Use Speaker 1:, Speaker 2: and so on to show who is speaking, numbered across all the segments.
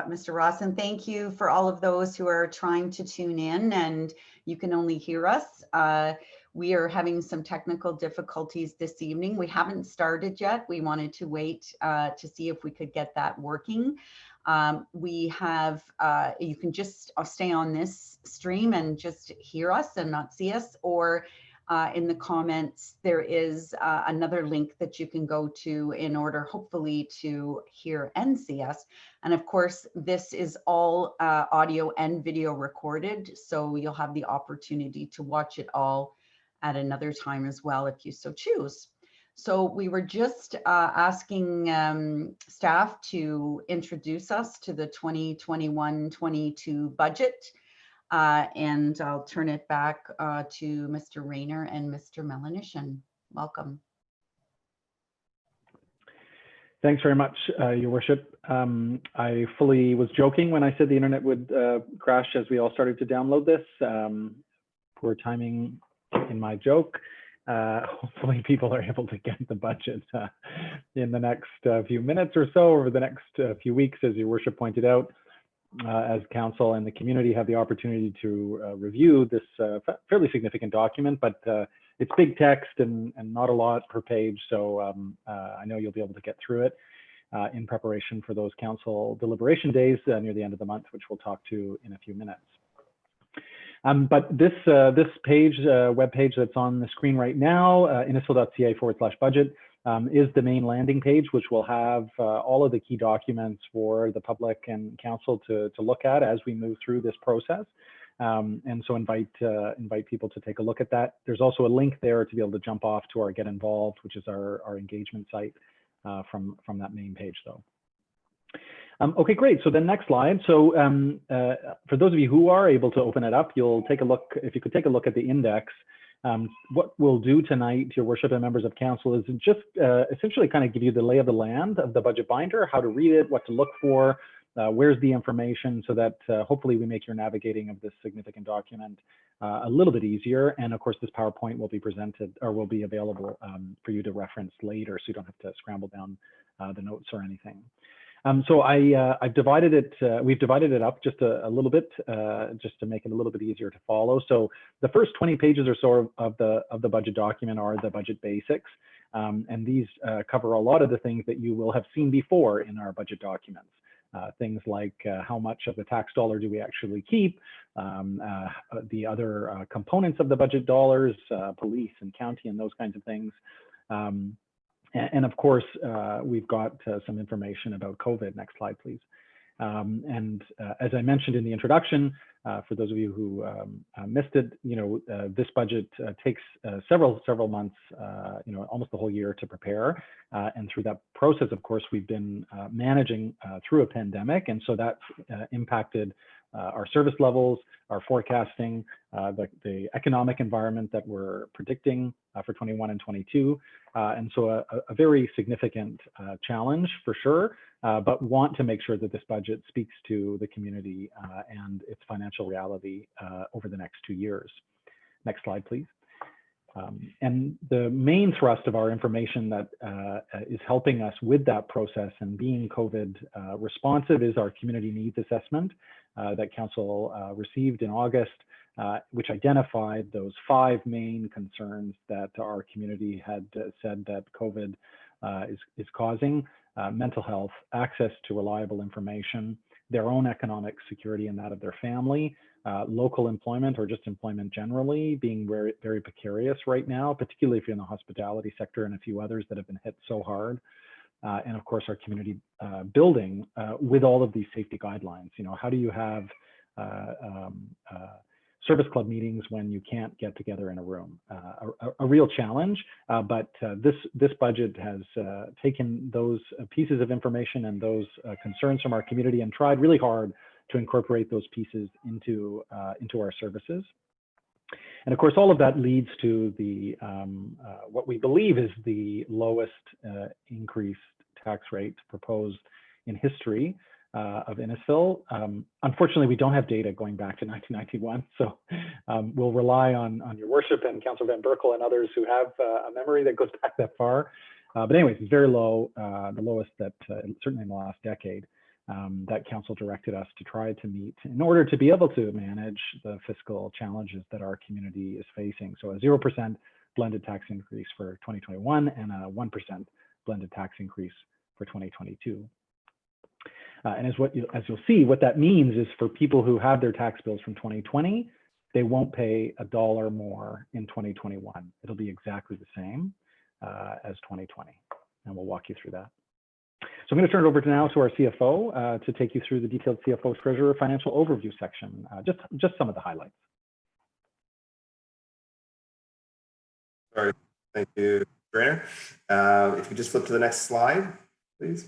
Speaker 1: Mr. Ross, and thank you for all of those who are trying to tune in and you can only hear us. We are having some technical difficulties this evening. We haven't started yet. We wanted to wait to see if we could get that working. You can just stay on this stream and just hear us and not see us, or in the comments, there is another link that you can go to in order, hopefully, to hear and see us. And of course, this is all audio and video recorded, so you'll have the opportunity to watch it all at another time as well, if you so choose. So we were just asking staff to introduce us to the 2021-22 budget. And I'll turn it back to Mr. Rayner and Mr. Melanishan. Welcome.
Speaker 2: Thanks very much, Your Worship. I fully was joking when I said the internet would crash as we all started to download this. Poor timing in my joke. Hopefully people are able to get the budget in the next few minutes or so, over the next few weeks, as Your Worship pointed out. As council and the community have the opportunity to review this fairly significant document, but it's big text and not a lot per page. So I know you'll be able to get through it in preparation for those council deliberation days near the end of the month, which we'll talk to in a few minutes. But this page, web page that's on the screen right now, innisfil.ca/budget, is the main landing page, which will have all of the key documents for the public and council to look at as we move through this process. And so invite people to take a look at that. There's also a link there to be able to jump off to our Get Involved, which is our engagement site from that main page, though. Okay, great. So the next slide. So for those of you who are able to open it up, you'll take a look. If you could take a look at the index. What we'll do tonight, Your Worship and members of council, is just essentially kind of give you the lay of the land of the budget binder, how to read it, what to look for, where's the information, so that hopefully we make your navigating of this significant document a little bit easier. And of course, this PowerPoint will be presented or will be available for you to reference later, so you don't have to scramble down the notes or anything. So I've divided it. We've divided it up just a little bit, just to make it a little bit easier to follow. So the first 20 pages or so of the budget document are the budget basics, and these cover a lot of the things that you will have seen before in our budget documents. Things like how much of the tax dollar do we actually keep, the other components of the budget dollars, police and county and those kinds of things. And of course, we've got some information about COVID. Next slide, please. And as I mentioned in the introduction, for those of you who missed it, this budget takes several months, almost the whole year to prepare. And through that process, of course, we've been managing through a pandemic. And so that's impacted our service levels, our forecasting, the economic environment that we're predicting for 21 and 22. And so a very significant challenge for sure, but want to make sure that this budget speaks to the community and its financial reality over the next 2 years. Next slide, please. And the main thrust of our information that is helping us with that process and being COVID responsive is our community needs assessment that council received in August, which identified those 5 main concerns that our community had said that COVID is causing: mental health, access to reliable information, their own economic security and that of their family, local employment or just employment generally being very, very precarious right now, particularly if you're in the hospitality sector and a few others that have been hit so hard. And of course, our community building with all of these safety guidelines. How do you have service club meetings when you can't get together in a room? A real challenge, but this budget has taken those pieces of information and those concerns from our community and tried really hard to incorporate those pieces into our services. And of course, all of that leads to the what we believe is the lowest increased tax rate proposed in history of Innisfil. Unfortunately, we don't have data going back to 1991, so we'll rely on Your Worship and Councillor Van Berkel and others who have a memory that goes back that far. But anyways, it's very low, the lowest that certainly in the last decade. that council directed us to try to meet in order to be able to manage the fiscal challenges that our community is facing. So a 0% blended tax increase for 2021 and a 1% blended tax increase for 2022. And as you'll see, what that means is for people who have their tax bills from 2020, they won't pay $1 more in 2021. It'll be exactly the same as 2020, and we'll walk you through that. So I'm going to turn it over now to our CFO to take you through the detailed CFO Treasurer financial overview section, just some of the highlights.
Speaker 3: All right, thank you, Trainer. If you just flip to the next slide, please.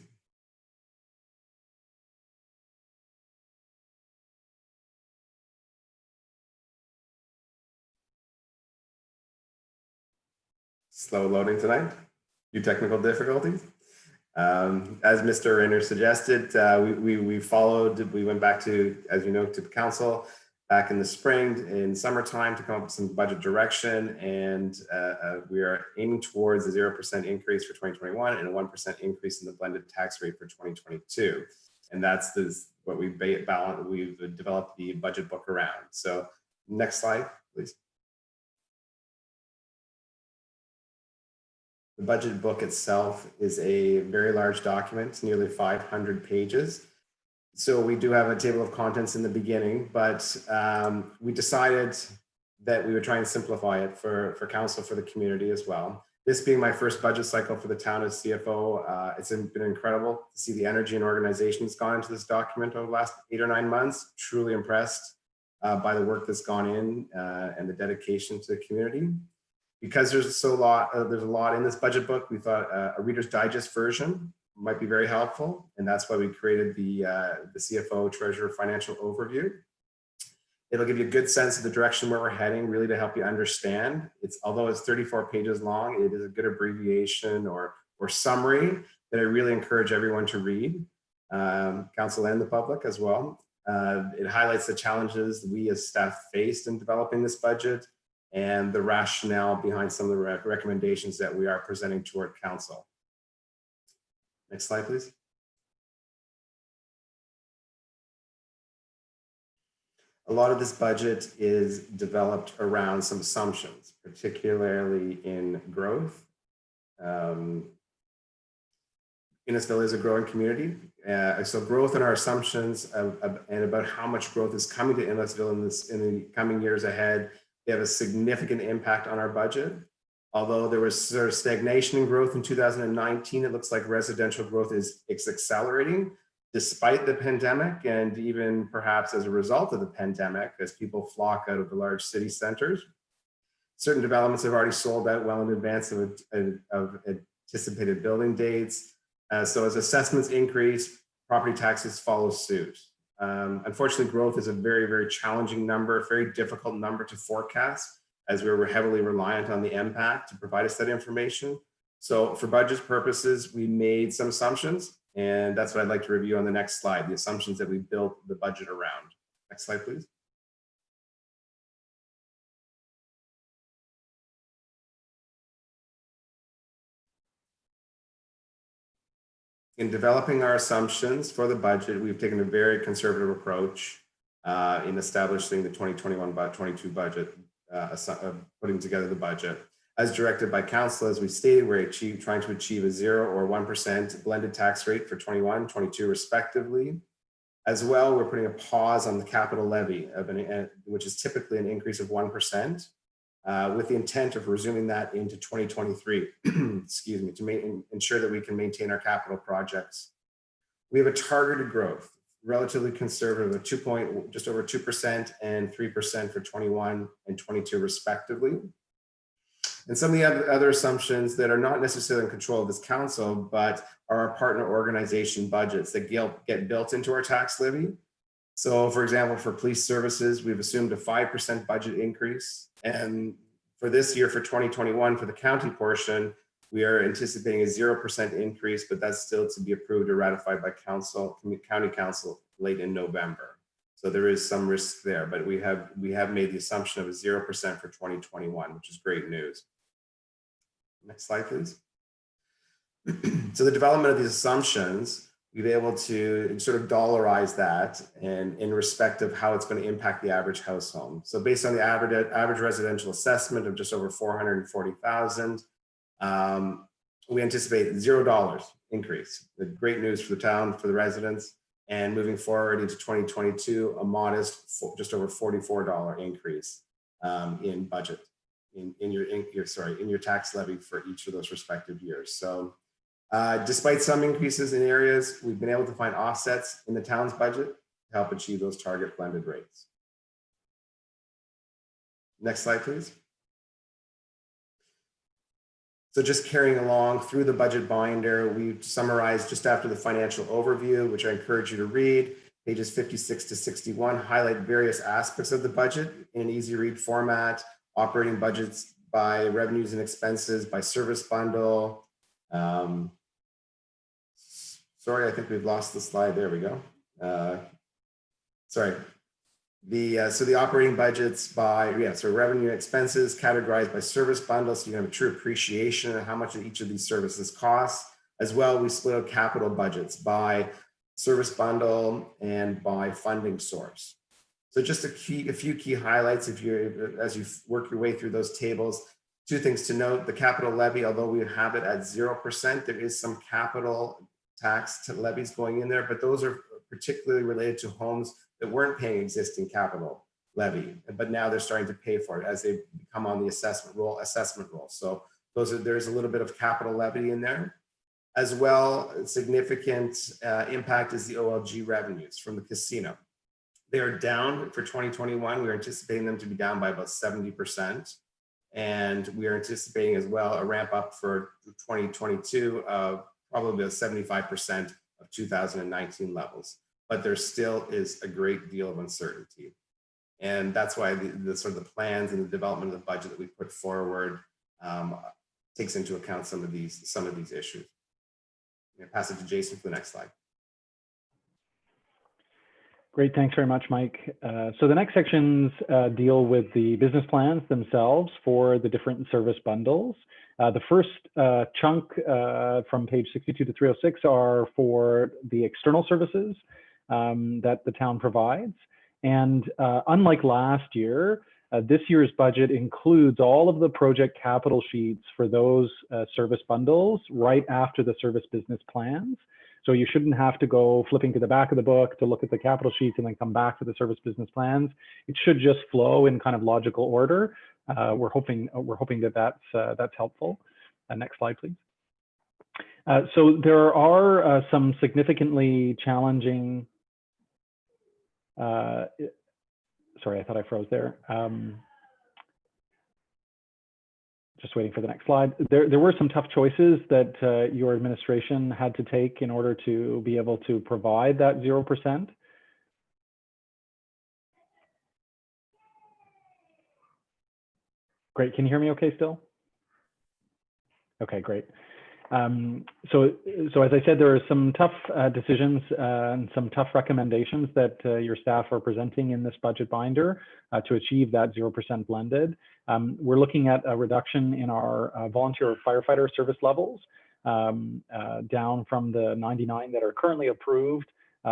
Speaker 3: Slow loading tonight, few technical difficulties. As Mr. Rainer suggested, we went back to, as you know, to the council back in the spring, in summertime, to come up with some budget direction, and we are aiming towards a 0% increase for 2021 and a 1% increase in the blended tax rate for 2022. And that's what we've developed the budget book around. So next slide, please. The budget book itself is a very large document, nearly 500 pages. So we do have a table of contents in the beginning, but we decided that we would try and simplify it for council, for the community as well. This being my first budget cycle for the town as CFO, it's been incredible to see the energy and organization that's gone into this document over the last 8 or 9 months. Truly impressed by the work that's gone in and the dedication to the community. Because there's a lot in this budget book, we thought a Reader's Digest version might be very helpful, and that's why we created the CFO Treasurer Financial Overview. It'll give you a good sense of the direction where we're heading, really to help you understand. Although it's 34 pages long, it is a good abbreviation or summary that I really encourage everyone to read, council and the public as well. It highlights the challenges we as staff faced in developing this budget, and the rationale behind some of the recommendations that we are presenting toward council. Next slide, please. A lot of this budget is developed around some assumptions, particularly in growth. Innisfil is a growing community. So growth in our assumptions and about how much growth is coming to Innisfil in the coming years ahead, they have a significant impact on our budget. Although there was sort of stagnation in growth in 2019, it looks like residential growth is accelerating despite the pandemic, and even perhaps as a result of the pandemic, as people flock out of the large city centers. Certain developments have already sold out well in advance of anticipated building dates. So as assessments increase, property taxes follow suit. Unfortunately, growth is a very, very challenging number, a very difficult number to forecast, as we were heavily reliant on the MPAC to provide us that information. So for budget purposes, we made some assumptions, and that's what I'd like to review on the next slide, the assumptions that we built the budget around. Next slide, please. In developing our assumptions for the budget, we've taken a very conservative approach in establishing the 2021-22 budget, putting together the budget. As directed by council, as we stated, we're trying to achieve a 0 or 1% blended tax rate for 21, 22 respectively. As well, we're putting a pause on the capital levy, which is typically an increase of 1%, with the intent of resuming that into 2023, excuse me, to ensure that we can maintain our capital projects. We have a targeted growth, relatively conservative, of just over 2% and 3% for 21 and 22 respectively. And some of the other assumptions that are not necessarily in control of this council, but are our partner organization budgets that get built into our tax levy. So for example, for police services, we've assumed a 5% budget increase. And for this year, for 2021, for the county portion, we are anticipating a 0% increase, but that's still to be approved or ratified by council, county council late in November. So there is some risk there, but we have made the assumption of a 0% for 2021, which is great news. Next slide, please. So the development of these assumptions, we've been able to sort of dollarize that and in respect of how it's going to impact the average household. So based on the average residential assessment of just over 440,000, we anticipate $0 increase. The great news for the town, for the residents, and moving forward into 2022, a modest, just over $44 increase in budget in your tax levy for each of those respective years. So despite some increases in areas, we've been able to find offsets in the town's budget to help achieve those target blended rates. Next slide, please. So just carrying along through the budget binder, we've summarized just after the financial overview, which I encourage you to read. Pages 56 to 61 highlight various aspects of the budget in an easy read format, operating budgets by revenues and expenses, by service bundle. Sorry, I think we've lost the slide. There we go. Sorry. So the operating budgets by, so revenue and expenses categorized by service bundles, so you can have a true appreciation of how much each of these services costs. As well, we split out capital budgets by service bundle and by funding source. So just a few key highlights as you work your way through those tables. Two things to note: the capital levy, although we have it at 0%, there is some capital tax levies going in there, but those are particularly related to homes that weren't paying existing capital levy, but now they're starting to pay for it as they come on the assessment roll. So there's a little bit of capital levy in there. As well, significant impact is the OLG revenues from the casino. They are down for 2021. We're anticipating them to be down by about 70%. And we are anticipating as well a ramp up for 2022 of probably about 75% of 2019 levels. But there still is a great deal of uncertainty. And that's why the sort of the plans and the development of the budget that we put forward takes into account some of these issues. I'm going to pass it to Jason for the next slide.
Speaker 2: Great, thanks very much, Mike. So the next sections deal with the business plans themselves for the different service bundles. The first chunk from page 62 to 306 are for the external services that the town provides. And unlike last year, this year's budget includes all of the project capital sheets for those service bundles right after the service business plans. So you shouldn't have to go flipping to the back of the book to look at the capital sheets and then come back to the service business plans. It should just flow in kind of logical order. We're hoping that that's helpful. Next slide, please. So there are some significantly challenging. Sorry, I thought I froze there. Just waiting for the next slide. There were some tough choices that your administration had to take in order to be able to provide that 0%. Great, can you hear me okay still? Okay, great. So as I said, there are some tough decisions and some tough recommendations that your staff are presenting in this budget binder to achieve that 0% blended. We're looking at a reduction in our volunteer firefighter service levels down from the 99 that are currently approved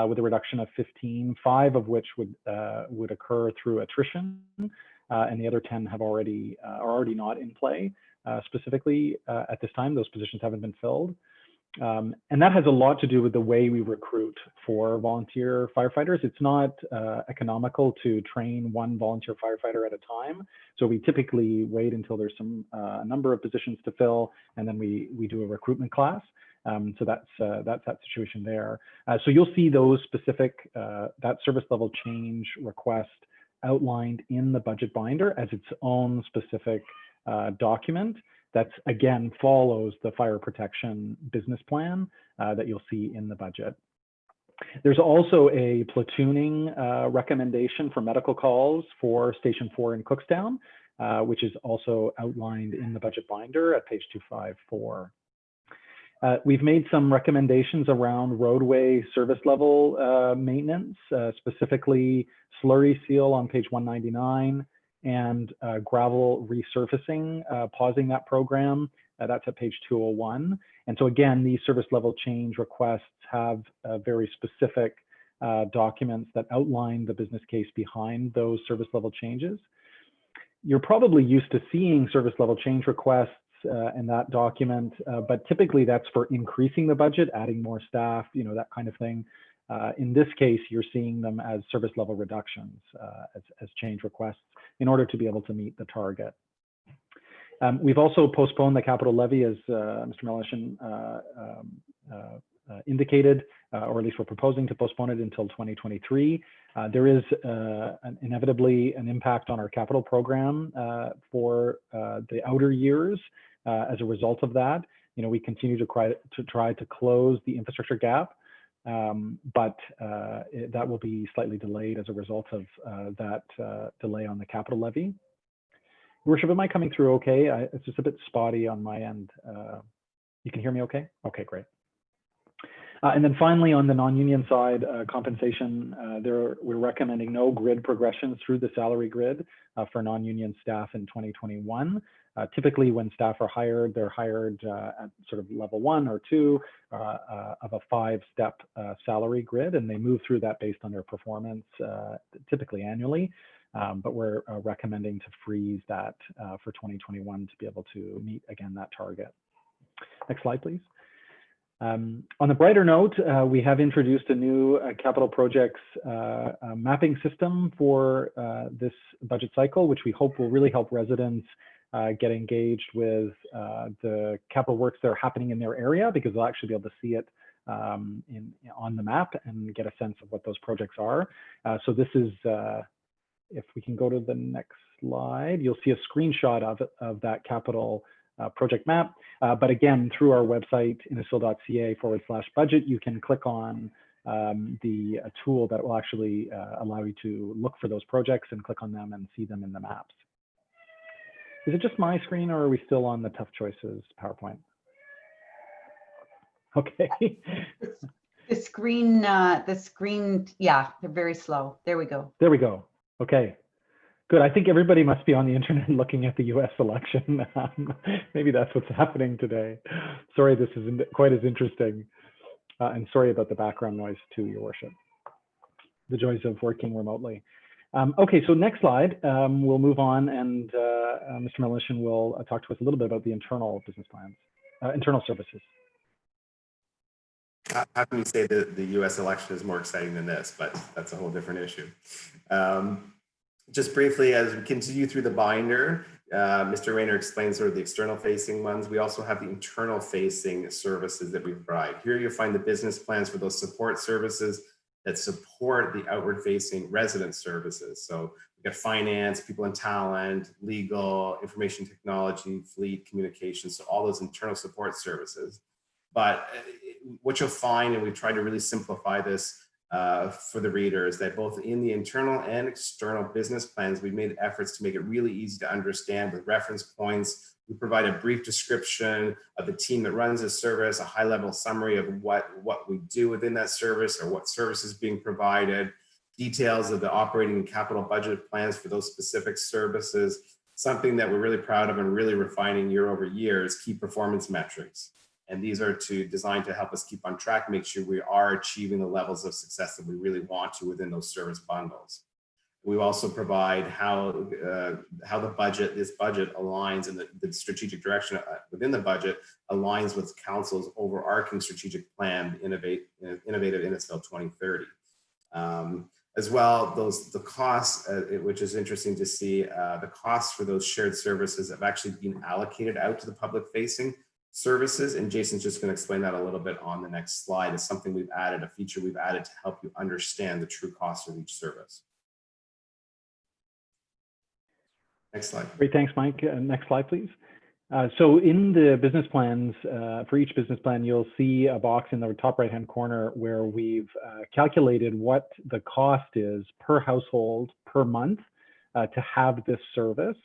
Speaker 2: with a reduction of 15, 5 of which would occur through attrition, and the other 10 are already not in play. Specifically at this time, those positions haven't been filled. And that has a lot to do with the way we recruit for volunteer firefighters. It's not economical to train one volunteer firefighter at a time. So we typically wait until there's a number of positions to fill, and then we do a recruitment class. So that's that situation there. So you'll see those specific, that service level change request outlined in the budget binder as its own specific document that's again follows the fire protection business plan that you'll see in the budget. There's also a platooning recommendation for medical calls for Station 4 in Cookstown, which is also outlined in the budget binder at page 254. We've made some recommendations around roadway service level maintenance, specifically slurry seal on page 199, and gravel resurfacing, pausing that program That's at page 201. And so again, these service level change requests have very specific documents that outline the business case behind those service level changes. You're probably used to seeing service level change requests in that document, but typically that's for increasing the budget, adding more staff, that kind of thing. In this case, you're seeing them as service level reductions, as change requests in order to be able to meet the target. We've also postponed the capital levy, as Mr. Melishin indicated, or at least we're proposing to postpone it until 2023. There is inevitably an impact on our capital program for the outer years as a result of that. We continue to try to close the infrastructure gap, but that will be slightly delayed as a result of that delay on the capital levy. Worship, am I coming through okay? It's just a bit spotty on my end. You can hear me okay? Okay, great. And then finally, on the non-union side, compensation, we're recommending no grid progressions through the salary grid for non-union staff in 2021. Typically, when staff are hired, they're hired at sort of level 1 or 2 of a 5-step salary grid, and they move through that based on their performance, typically annually. But we're recommending to freeze that for 2021 to be able to meet, again, that target. Next slide, please. On a brighter note, we have introduced a new capital projects mapping system for this budget cycle, which we hope will really help residents get engaged with the capital works that are happening in their area, because they'll actually be able to see it on the map and get a sense of what those projects are. So this is, if we can go to the next slide, you'll see a screenshot of that capital project map. But again, through our website, innisfil.ca/budget, you can click on the tool that will actually allow you to look for those projects and click on them and see them in the maps. Is it just my screen, or are we still on the Tough Choices PowerPoint? Okay.
Speaker 1: The screen, yeah, they're very slow. There we go.
Speaker 2: There we go. Okay. Good. I think everybody must be on the internet looking at the US election. Maybe that's what's happening today. Sorry, this isn't quite as interesting. And sorry about the background noise too, Your Worship. The joys of working remotely. Okay, so next slide, we'll move on, and Mr. Melishin will talk to us a little bit about the internal business plans, internal services.
Speaker 3: How can you say that the US election is more exciting than this, but that's a whole different issue. Just briefly, as we continue through the binder, Mr. Rayner explains sort of the external facing ones. We also have the internal facing services that we provide. Here you'll find the business plans for those support services that support the outward facing resident services. So we've got finance, people and talent, legal, information technology, fleet, communications, so all those internal support services. But what you'll find, and we've tried to really simplify this for the readers, that both in the internal and external business plans, we've made efforts to make it really easy to understand with reference points. We provide a brief description of the team that runs this service, a high-level summary of what we do within that service or what service is being provided, details of the operating and capital budget plans for those specific services. Something that we're really proud of and really refining year over year is key performance metrics. And these are designed to help us keep on track, make sure we are achieving the levels of success that we really want to within those service bundles. We also provide how the budget, this budget aligns, and the strategic direction within the budget aligns with Council's overarching strategic plan, Innovative Innisfil 2030. As well, the costs, which is interesting to see, the costs for those shared services have actually been allocated out to the public facing services, and Jason's just going to explain that a little bit on the next slide. It's something we've added, a feature we've added to help you understand the true cost of each service. Next slide.
Speaker 2: Great, thanks, Mike. Next slide, please. So in the business plans, for each business plan, you'll see a box in the top right-hand corner where we've calculated what the cost is per household per month to have this service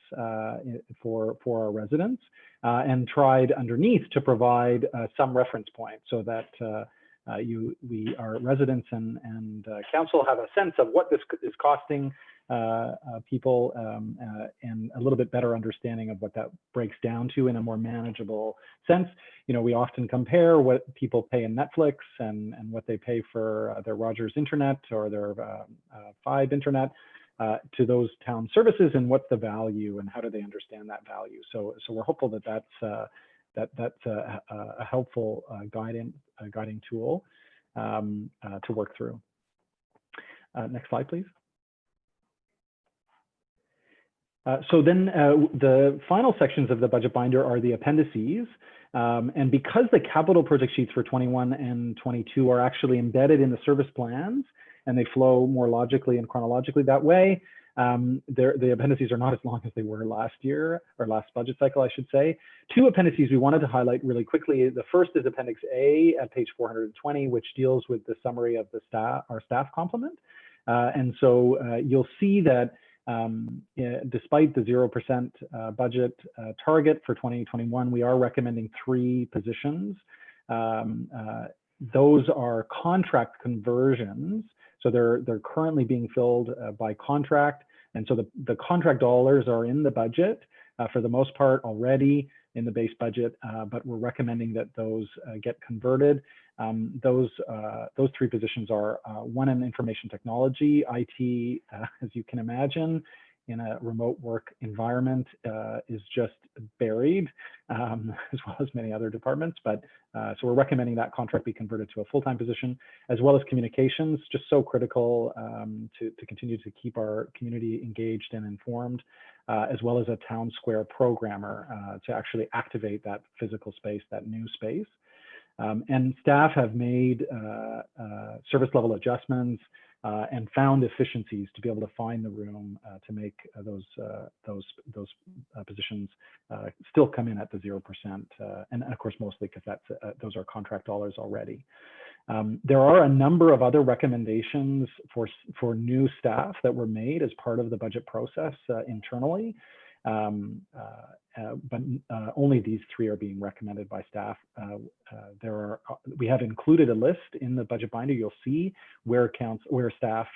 Speaker 2: for our residents, and tried underneath to provide some reference point so that our residents and council have a sense of what this is costing people and a little bit better understanding of what that breaks down to in a more manageable sense. You know, we often compare what people pay in Netflix and what they pay for their Rogers internet or their Five internet to those town services, and what's the value and how do they understand that value. So we're hopeful that that's a helpful guiding tool to work through. Next slide, please. So then the final sections of the budget binder are the appendices. And because the capital project sheets for 21 and 22 are actually embedded in the service plans and they flow more logically and chronologically that way, the appendices are not as long as they were last year, or last budget cycle, I should say. Two appendices we wanted to highlight really quickly. The first is Appendix A at page 420, which deals with the summary of the our staff complement. And so you'll see that despite the 0% budget target for 2021, we are recommending 3 positions. Those are contract conversions. So they're currently being filled by contract. And so the contract dollars are in the budget for the most part already in the base budget, but we're recommending that those get converted. Those 3 positions are one in information technology. IT, as you can imagine, in a remote work environment is just buried, as well as many other departments. But so we're recommending that contract be converted to a full-time position, as well as communications, just so critical to continue to keep our community engaged and informed, as well as a town square programmer to actually activate that physical space, that new space. And staff have made service level adjustments and found efficiencies to be able to find the room to make those positions still come in at the 0%, and of course mostly because those are contract dollars already. There are a number of other recommendations for new staff that were made as part of the budget process internally. But only these 3 are being recommended by staff. We have included a list in the budget binder. You'll see where staff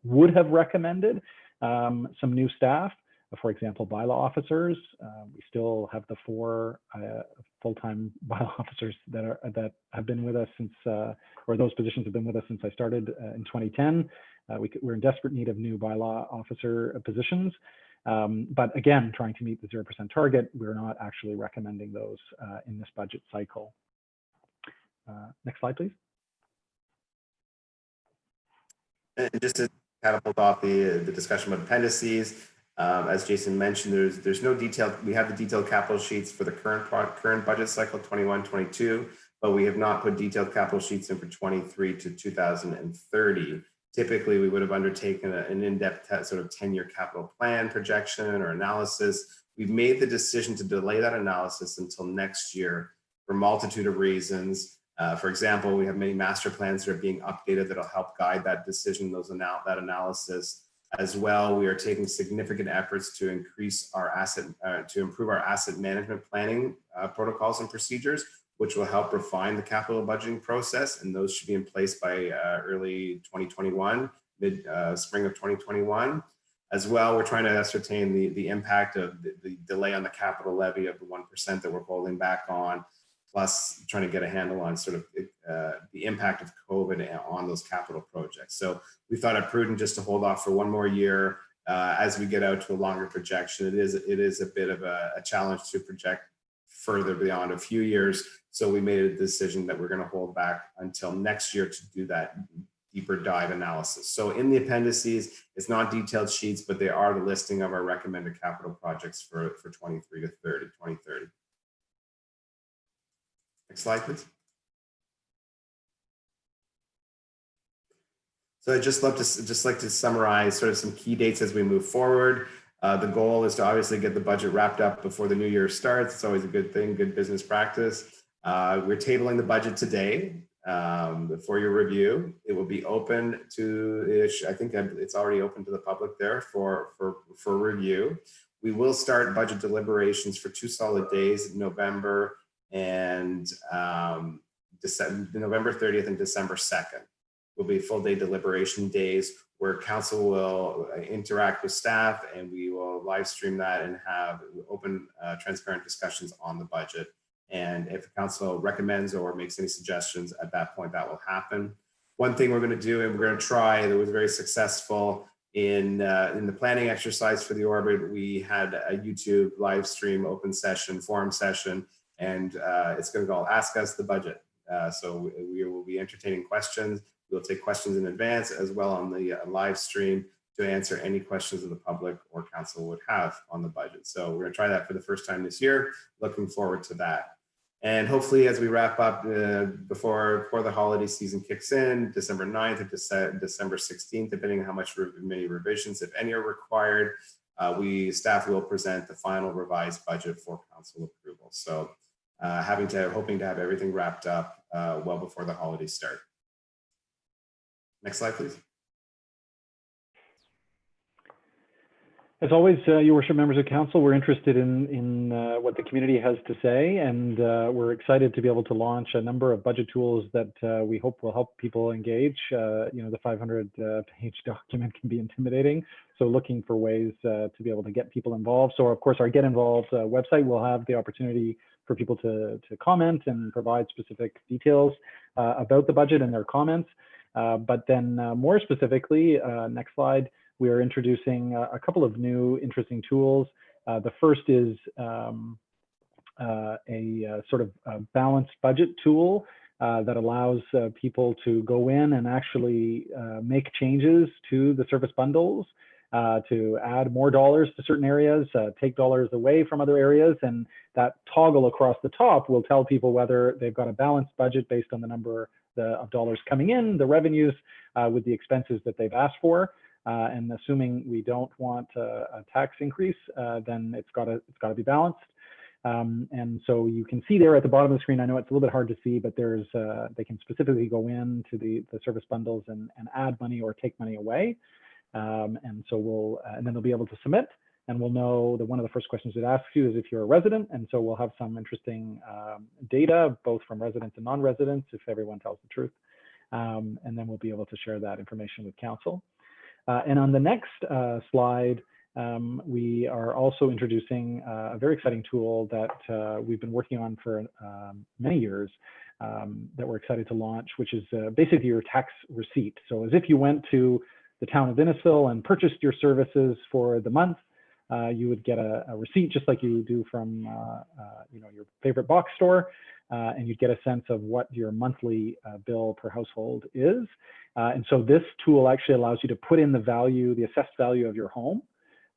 Speaker 2: would have recommended some new staff. For example, bylaw officers. We still have the 4 full-time bylaw officers that have been with us since, or those positions have been with us since I started in 2010. We're in desperate need of new bylaw officer positions. But again, trying to meet the 0% target, we're not actually recommending those in this budget cycle. Next slide, please.
Speaker 3: And just to catapult off the discussion about appendices, as Jason mentioned, there's no detailed. We have the detailed capital sheets for the current budget cycle 21-22, but we have not put detailed capital sheets in for 23 to 2030. Typically, we would have undertaken an in-depth sort of 10-year capital plan projection or analysis. We've made the decision to delay that analysis until next year for a multitude of reasons. For example, we have many master plans that are being updated that'll help guide that decision, that analysis. As well, we are taking significant efforts to increase our improve our asset management planning protocols and procedures, which will help refine the capital budgeting process. And those should be in place by early 2021, spring of 2021. As well, we're trying to ascertain the impact of the delay on the capital levy of the 1% that we're holding back on, plus trying to get a handle on sort of the impact of COVID on those capital projects. So we thought it prudent just to hold off for one more year as we get out to a longer projection. It is a bit of a challenge to project further beyond a few years. So we made a decision that we're going to hold back until next year to do that deeper dive analysis. So in the appendices, it's not detailed sheets, but they are the listing of our recommended capital projects for 23 to 2030. Next slide, please. So I'd just like to summarize sort of some key dates as we move forward. The goal is to obviously get the budget wrapped up before the new year starts. It's always a good thing, good business practice. We're tabling the budget today for your review. It will be open to, I think it's already open to the public there for review. We will start budget deliberations for 2 solid days, November and November 30th and December 2nd. Will be full day deliberation days. where council will interact with staff, and we will live stream that and have open, transparent discussions on the budget. And if council recommends or makes any suggestions, at that point that will happen. One thing we're going to do, and we're going to try, that was very successful in the planning exercise for the orbit, we had a YouTube live stream open session, forum session, and it's going to go Ask Us the Budget. So we will be entertaining questions. We'll take questions in advance as well on the live stream to answer any questions that the public or council would have on the budget. So we're going to try that for the first time this year. Looking forward to that. And hopefully, as we wrap up before the holiday season kicks in, December 9th or December 16th, depending on how many revisions, if any, are required, staff will present the final revised budget for council approval. So hoping to have everything wrapped up well before the holidays start. Next slide, please.
Speaker 2: As always, Your Worship, members of council, we're interested in what the community has to say, and we're excited to be able to launch a number of budget tools that we hope will help people engage. The 500-page document can be intimidating, so looking for ways to be able to get people involved. So, of course, our Get Involved website will have the opportunity for people to comment and provide specific details about the budget and their comments. But then more specifically, next slide, we are introducing a couple of new interesting tools. The first is a sort of balanced budget tool that allows people to go in and actually make changes to the service bundles, to add more dollars to certain areas, take dollars away from other areas, and that toggle across the top will tell people whether they've got a balanced budget based on the number of dollars coming in, the revenues with the expenses that they've asked for. And assuming we don't want a tax increase, then it's got to be balanced. And so you can see there at the bottom of the screen, I know it's a little bit hard to see, but there's they can specifically go into the service bundles and add money or take money away. And so and then they'll be able to submit, and we'll know that one of the first questions it asks you is if you're a resident. And so we'll have some interesting data, both from residents and non-residents, if everyone tells the truth. And then we'll be able to share that information with council. And on the next slide, we are also introducing a very exciting tool that we've been working on for many years that we're excited to launch, which is basically your tax receipt. So as if you went to the town of Innisfil and purchased your services for the month, you would get a receipt just like you do from your favorite box store, and you'd get a sense of what your monthly bill per household is. And so this tool actually allows you to put in the value, the assessed value of your home,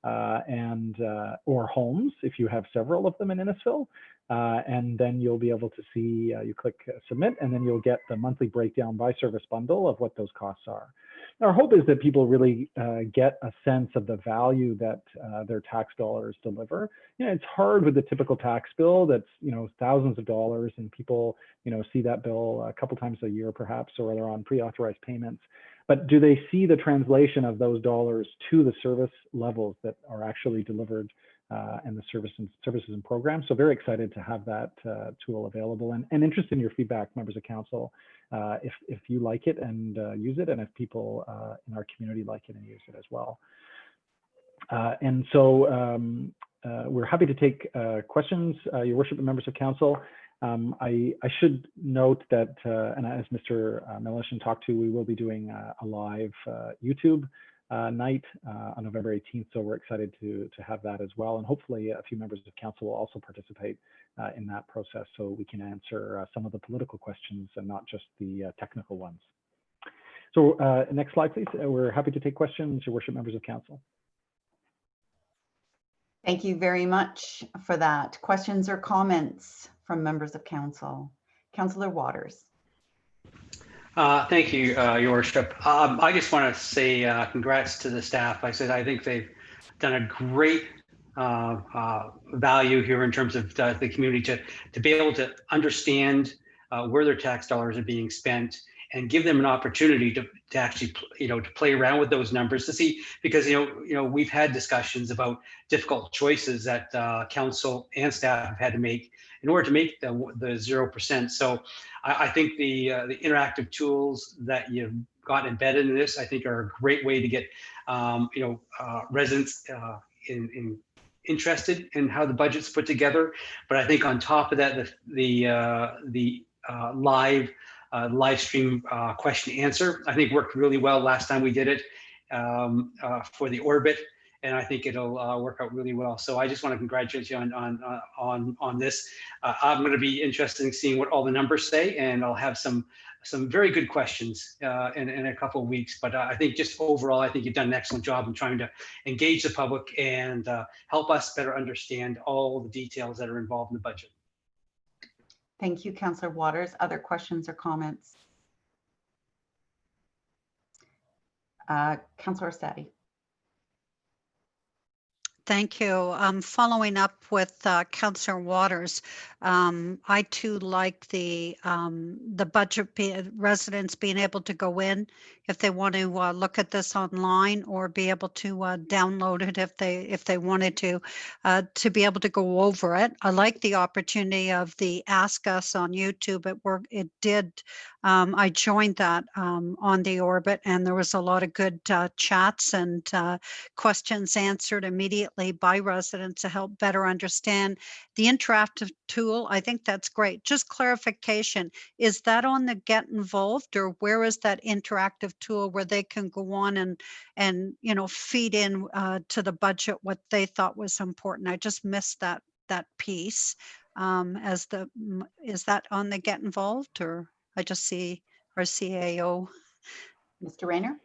Speaker 2: or homes if you have several of them in Innisfil, and then you'll be able to see, you click submit, and then you'll get the monthly breakdown by service bundle of what those costs are. Our hope is that people really get a sense of the value that their tax dollars deliver. It's hard with the typical tax bill that's thousands of dollars, and people see that bill a couple times a year perhaps, or they're on pre-authorized payments. But do they see the translation of those dollars to the service levels that are actually delivered and the services and programs? So very excited to have that tool available, and interested in your feedback, members of council, if you like it and use it, and if people in our community like it and use it as well. And so we're happy to take questions, Your Worship, and members of council. I should note that, and as Mr. Melishin talked to, we will be doing a live YouTube night on November 18th. So we're excited to have that as well. And hopefully a few members of council will also participate in that process, so we can answer some of the political questions and not just the technical ones. So next slide, please. We're happy to take questions, Your Worship, members of council.
Speaker 1: Thank you very much for that. Questions or comments from members of council? Councillor Waters.
Speaker 4: Thank you, Your Worship. I just want to say congrats to the staff. I think they've done a great value here in terms of the community to be able to understand where their tax dollars are being spent, and give them an opportunity to actually to play around with those numbers to see, because we've had discussions about difficult choices that council and staff have had to make in order to make the 0%. So I think the interactive tools that you've got embedded in this, I think are a great way to get, residents interested in how the budget's put together. But I think on top of that, the live stream question answer, I think worked really well last time we did it for the orbit, and I think it'll work out really well. So I just want to congratulate you on this. I'm going to be interested in seeing what all the numbers say, and I'll have some very good questions in a couple of weeks. But I think just overall, I think you've done an excellent job in trying to engage the public and help us better understand all the details that are involved in the budget.
Speaker 1: Thank you, Councillor Waters. Other questions or comments? Councillor Sadi.
Speaker 5: Thank you. Following up with Councillor Waters, I too like the budget residents being able to go in if they want to look at this online, or be able to download it if they wanted to be able to go over it. I like the opportunity of the Ask Us on YouTube. It did. I joined that on the Orbit, and there was a lot of good chats and questions answered immediately by residents to help better understand the interactive tool. I think that's great. Just clarification, is that on the Get Involved, or where is that interactive tool where they can go on and feed in to the budget what they thought was important? I just missed that piece. Is that on the Get Involved, or I just see our CAO?
Speaker 1: Mr. Rayner?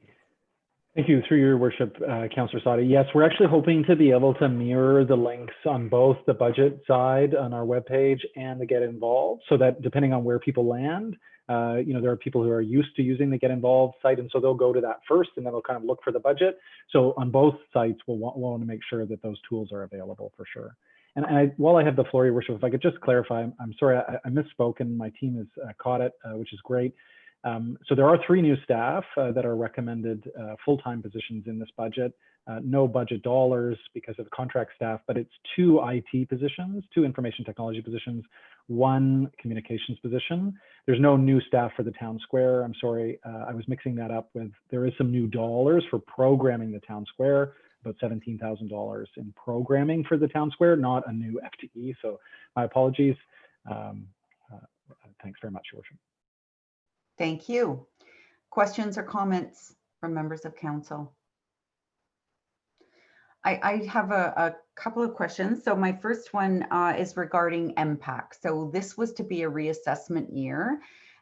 Speaker 2: Thank you. Through your worship, Councillor Sadi. Yes, we're actually hoping to be able to mirror the links on both the budget side on our webpage and the Get Involved, so that depending on where people land, there are people who are used to using the Get Involved site, and so they'll go to that first, and then they'll kind of look for the budget. So on both sites, we'll want to make sure that those tools are available for sure. And while I have the floor, your worship, if I could just clarify, I'm sorry, I misspoke, and my team has caught it, which is great. So there are 3 new staff that are recommended full-time positions in this budget. No budget dollars because of contract staff, but it's 2 IT positions, 2 information technology positions, 1 communications position. There's no new staff for the town square. I'm sorry, I was mixing that up with, there is some new dollars for programming the town square, about $17,000 in programming for the town square, not a new FTE. So my apologies. Thanks very much, Your Worship.
Speaker 1: Thank you. Questions or comments from members of council? I have a couple of questions. So my first one is regarding MPAC. So this was to be a reassessment year,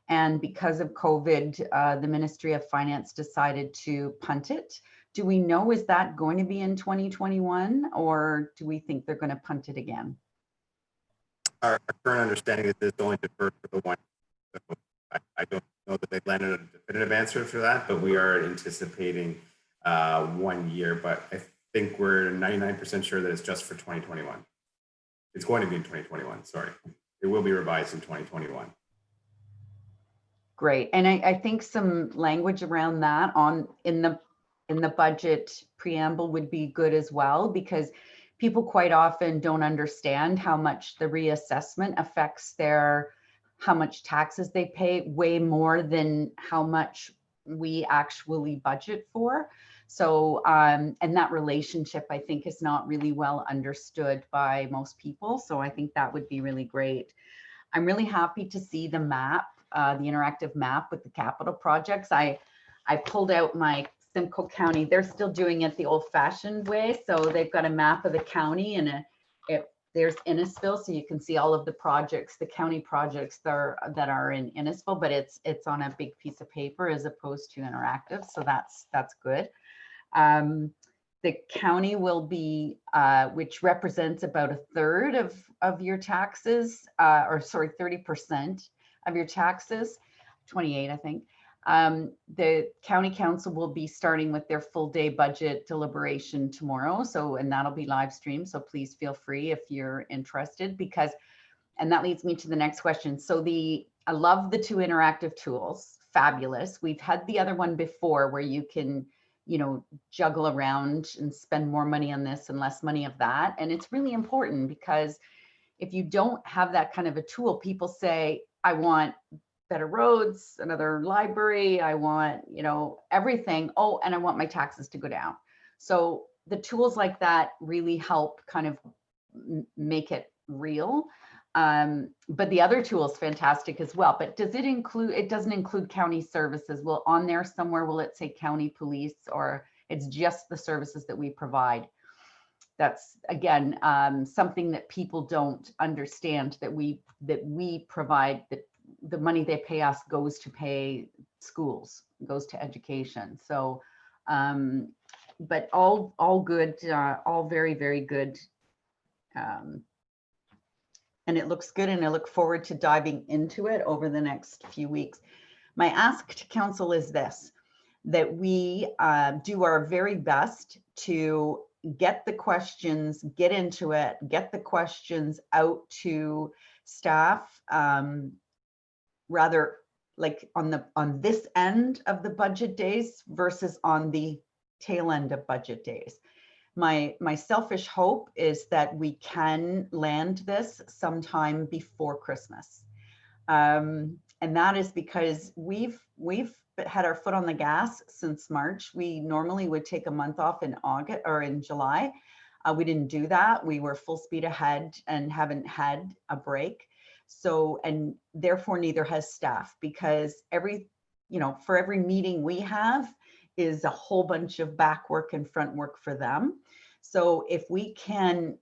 Speaker 1: and because of COVID, the Ministry of Finance decided to punt it. Do we know, is that going to be in 2021, or do we think they're going to punt it again?
Speaker 3: Our current understanding is it's only deferred for the 1. So I don't know that they've landed a definitive answer for that, but we are anticipating 1 year. But I think we're 99% sure that it's just for 2021. It's going to be in 2021, sorry. It will be revised in 2021.
Speaker 1: Great. And I think some language around that in the budget preamble would be good as well, because people quite often don't understand how much the reassessment affects how much taxes they pay, way more than how much we actually budget for. So, and that relationship, I think, is not really well understood by most people. So I think that would be really great. I'm really happy to see the map, the interactive map with the capital projects. I pulled out my Simcoe County. They're still doing it the old-fashioned way. So they've got a map of the county, and there's Innisfil, so you can see all of the projects, the county projects that are in Innisfil, but it's on a big piece of paper as opposed to interactive. So that's good. The county will be, which represents about 1/3 of your taxes, or sorry, 30% of your taxes, 28, I think. The county council will be starting with their full day budget deliberation tomorrow. And that'll be live streamed. So please feel free if you're interested, and that leads me to the next question. So I love the 2 interactive tools, fabulous. We've had the other one before where you can, juggle around and spend more money on this and less money of that. And it's really important, because if you don't have that kind of a tool, people say, I want better roads, another library. I want, everything. Oh, and I want my taxes to go down. So the tools like that really help kind of make it real. But the other tool is fantastic as well. But it doesn't include county services. Well, on there somewhere, will it say county police, or it's just the services that we provide? That's, again, something that people don't understand, that we provide, that the money they pay us goes to pay schools, goes to education. So, but all good, all very, very good. And it looks good, and I look forward to diving into it over the next few weeks. My ask to council is this, that we do our very best to get the questions, get into it, get the questions out to staff, rather like on this end of the budget days versus on the tail end of budget days. My selfish hope is that we can land this sometime before Christmas. And that is because we've had our foot on the gas since March. We normally would take a month off in August or in July. We didn't do that. We were full speed ahead and haven't had a break. So, and therefore neither has staff, because for every meeting we have is a whole bunch of back work and front work for them. So if we can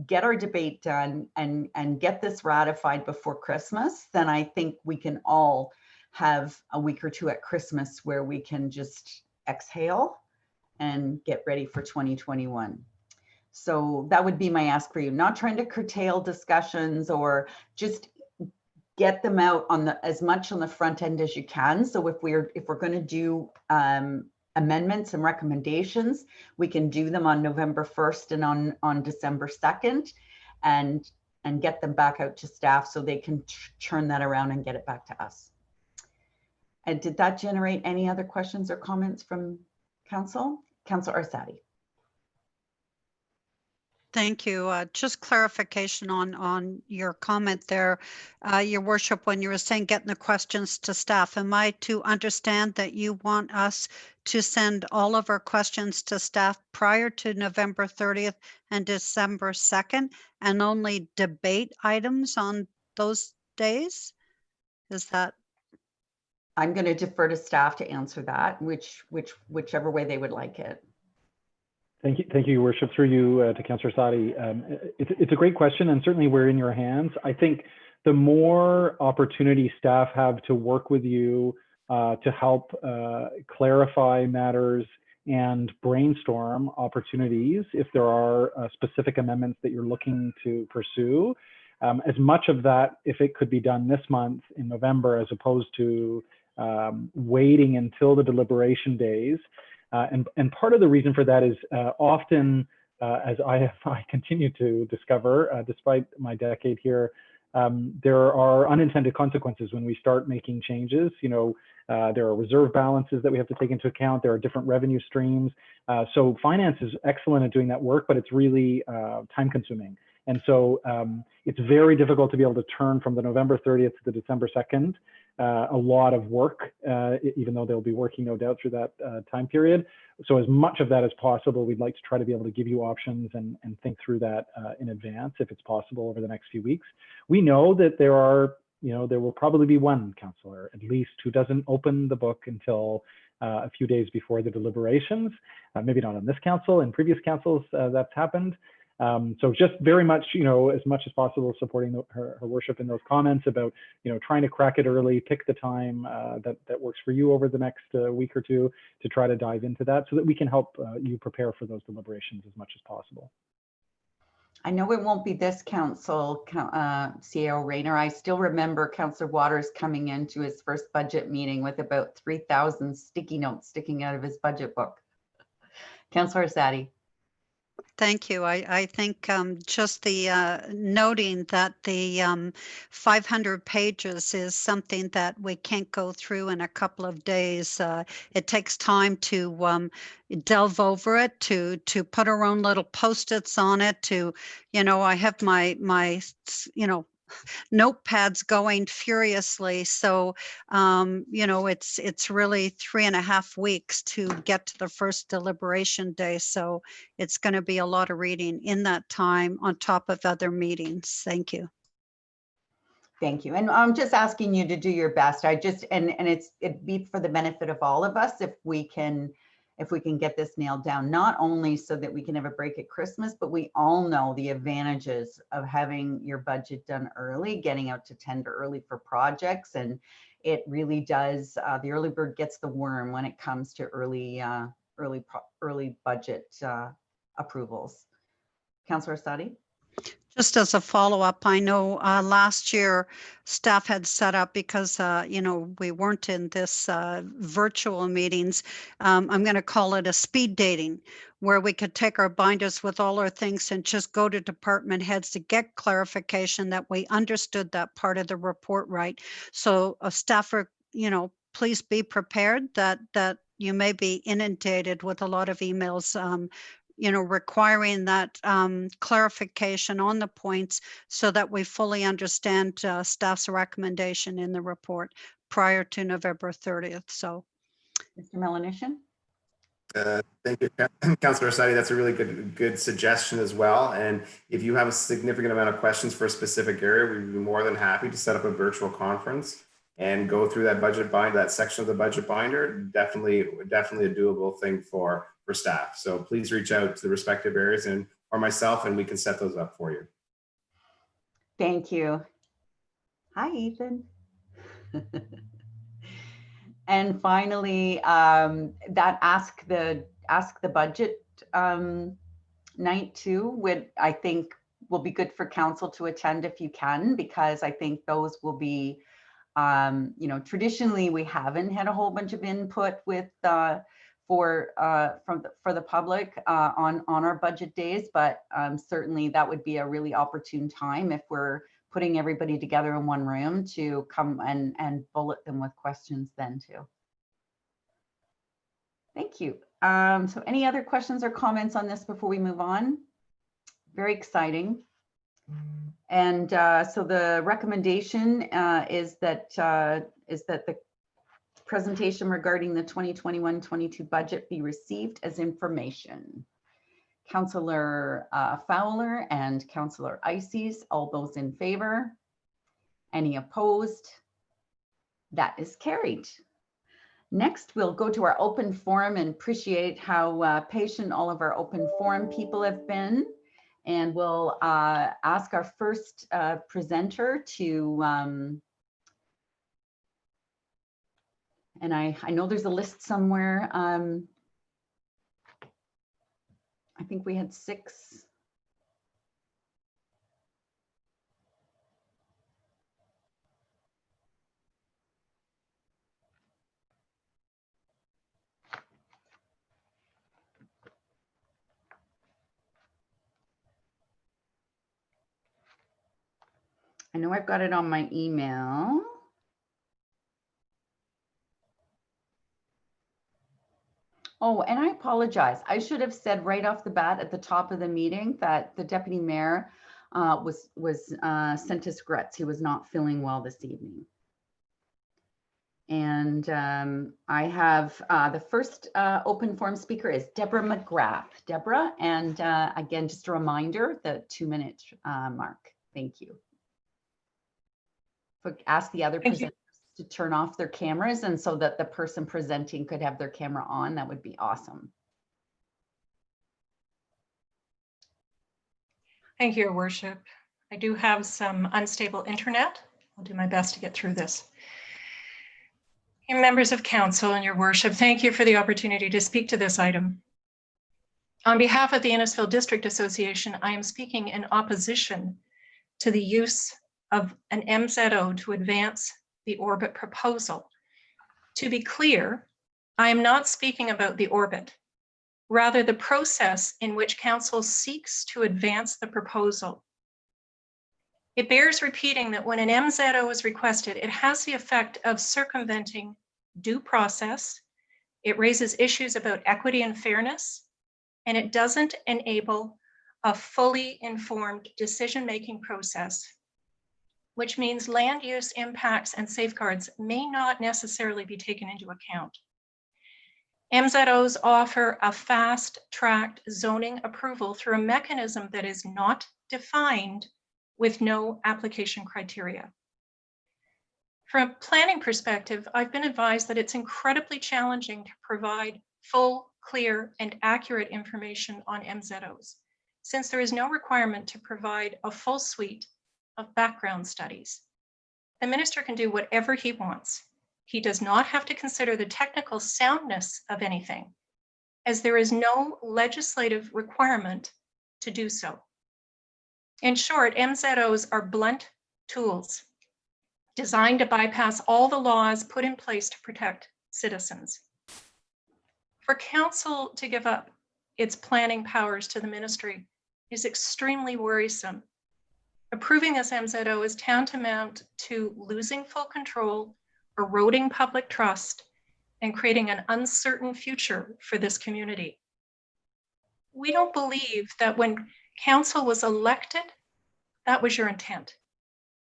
Speaker 1: get our debate done and get this ratified before Christmas, then I think we can all have a week or two at Christmas where we can just exhale and get ready for 2021. So that would be my ask for you. Not trying to curtail discussions, or just get them out on as much on the front end as you can. So if we're going to do amendments and recommendations, we can do them on November 1st and on December 2nd, and get them back out to staff so they can churn that around and get it back to us. And did that generate any other questions or comments from council? Councillor Arsati.
Speaker 5: Thank you. Just clarification on your comment there, Your Worship, when you were saying getting the questions to staff. Am I to understand that you want us to send all of our questions to staff prior to November 30th and December 2nd, and only debate items on those days? Is that?
Speaker 1: I'm going to defer to staff to answer that, whichever way they would like it.
Speaker 2: Thank you, Your Worship. Through you to Councillor Sadi. It's a great question, and certainly we're in your hands. I think the more opportunity staff have to work with you to help clarify matters and brainstorm opportunities, if there are specific amendments that you're looking to pursue, as much of that, if it could be done this month in November, as opposed to waiting until the deliberation days. And part of the reason for that is often, as I continue to discover, despite my decade here, there are unintended consequences when we start making changes. There are reserve balances that we have to take into account. There are different revenue streams. So finance is excellent at doing that work, but it's really time consuming. And so it's very difficult to be able to turn from the November 30th to the December 2nd. A lot of work, even though they'll be working no doubt through that time period. So as much of that as possible, we'd like to try to be able to give you options and think through that in advance, if it's possible, over the next few weeks. We know that there will probably be one councillor, at least, who doesn't open the book until a few days before the deliberations. Maybe not on this council, in previous councils that's happened. So just very much, as much as possible, supporting her worship in those comments about, trying to crack it early, pick the time that works for you over the next week or two to try to dive into that, so that we can help you prepare for those deliberations as much as possible.
Speaker 1: I know it won't be this council, CAO Rayner. I still remember Councillor Waters coming into his first budget meeting with about 3,000 sticky notes sticking out of his budget book. Councillor Arsati.
Speaker 5: Thank you. I think just the noting that the 500 pages is something that we can't go through in a couple of days. It takes time to delve over it, to put our own little Post-its on it, to, I have my notepads going furiously. So, it's really 3.5 weeks to get to the first deliberation day. So it's going to be a lot of reading in that time on top of other meetings. Thank you.
Speaker 1: Thank you. And I'm just asking you to do your best. It'd be for the benefit of all of us if we can get this nailed down, not only so that we can have a break at Christmas, but we all know the advantages of having your budget done early, getting out to tender early for projects. And it really does, the early bird gets the worm when it comes to early budget approvals. Councillor Sadi?
Speaker 5: Just as a follow-up, I know last year staff had set up, because we weren't in this virtual meetings. I'm going to call it a speed dating, where we could take our binders with all our things and just go to department heads to get clarification that we understood that part of the report right. So staff are, please be prepared that you may be inundated with a lot of emails requiring that clarification on the points, so that we fully understand staff's recommendation in the report prior to November 30th. So,
Speaker 1: Mr. Melanishan?
Speaker 3: Thank you, Councillor Sadi. That's a really good suggestion as well. And if you have a significant amount of questions for a specific area, we'd be more than happy to set up a virtual conference and go through that budget binder, that section of the budget binder. Definitely a doable thing for staff. So please reach out to the respective areas or myself, and we can set those up for you.
Speaker 1: Thank you. Hi, Ethan. And finally, that ask the budget night too, I think will be good for council to attend if you can, because I think those will be, traditionally we haven't had a whole bunch of input with for the public on our budget days, but certainly that would be a really opportune time if we're putting everybody together in one room to come and bullet them with questions then too. Thank you. So any other questions or comments on this before we move on? Very exciting. And so the recommendation is that the presentation regarding the 2021-22 budget be received as information. Councillor Fowler and Councillor Ices, all those in favor? Any opposed? That is carried. Next, we'll go to our open forum and appreciate how patient all of our open forum people have been. And we'll ask our first presenter to, and I know there's a list somewhere. I think we had 6. I know I've got it on my email. Oh, and I apologize. I should have said right off the bat at the top of the meeting that the deputy mayor was sent his regrets. He was not feeling well this evening. And I have the first open forum speaker is Deborah McGrath. Deborah, and again, just a reminder, the 2-minute mark. Thank you. Ask the other presenters to turn off their cameras, and so that the person presenting could have their camera on. That would be awesome.
Speaker 6: Thank you, Your Worship. I do have some unstable internet. I'll do my best to get through this. Members of Council and Your Worship, thank you for the opportunity to speak to this item. On behalf of the Innisfil District Association, I am speaking in opposition to the use of an MZO to advance the orbit proposal. To be clear, I am not speaking about the orbit, rather the process in which Council seeks to advance the proposal. It bears repeating that when an MZO is requested, it has the effect of circumventing due process, it raises issues about equity and fairness, and it doesn't enable a fully informed decision-making process which means land use impacts and safeguards may not necessarily be taken into account. MZOs offer a fast-tracked zoning approval through a mechanism that is not defined with no application criteria. From a planning perspective, I've been advised that it's incredibly challenging to provide full, clear, and accurate information on MZOs, since there is no requirement to provide a full suite of background studies. The minister can do whatever he wants. He does not have to consider the technical soundness of anything, as there is no legislative requirement to do so. In short, MZOs are blunt tools designed to bypass all the laws put in place to protect citizens. For council to give up its planning powers to the ministry is extremely worrisome. Approving this MZO is tantamount to losing full control, eroding public trust, and creating an uncertain future for this community. We don't believe that when council was elected, that was your intent.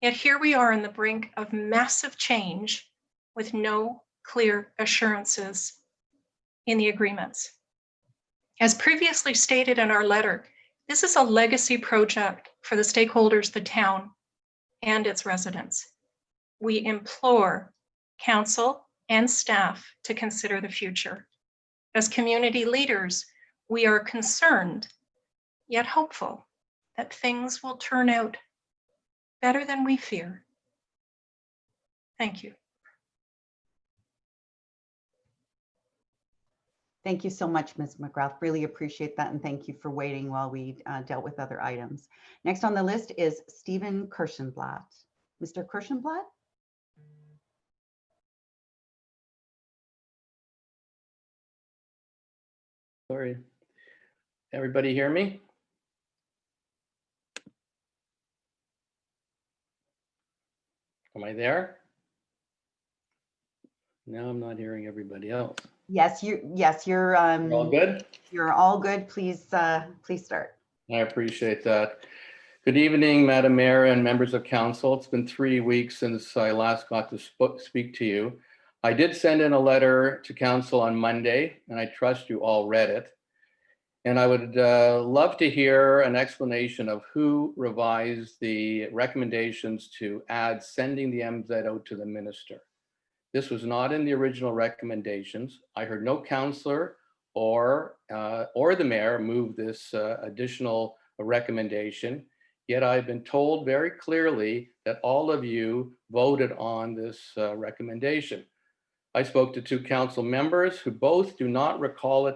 Speaker 6: Yet here we are on the brink of massive change with no clear assurances in the agreements. As previously stated in our letter, this is a legacy project for the stakeholders, the town, and its residents. We implore council and staff to consider the future. As community leaders, we are concerned, yet hopeful, that things will turn out better than we fear. Thank you.
Speaker 1: Thank you so much, Ms. McGrath. Really appreciate that, and thank you for waiting while we dealt with other items. Next on the list is Stephen Kirschenblatt. Mr. Kirschenblatt?
Speaker 7: Sorry. Everybody hear me? Am I there? Now I'm not hearing everybody else.
Speaker 1: Yes, you're
Speaker 7: All good?
Speaker 1: You're all good. Please start.
Speaker 7: I appreciate that. Good evening, Madam Mayor and members of council. It's been 3 weeks since I last got to speak to you. I did send in a letter to council on Monday, and I trust you all read it. And I would love to hear an explanation of who revised the recommendations to add sending the MZO to the minister. This was not in the original recommendations. I heard no councillor or the mayor move this additional recommendation. Yet I've been told very clearly that all of you voted on this recommendation. I spoke to 2 council members who both do not recall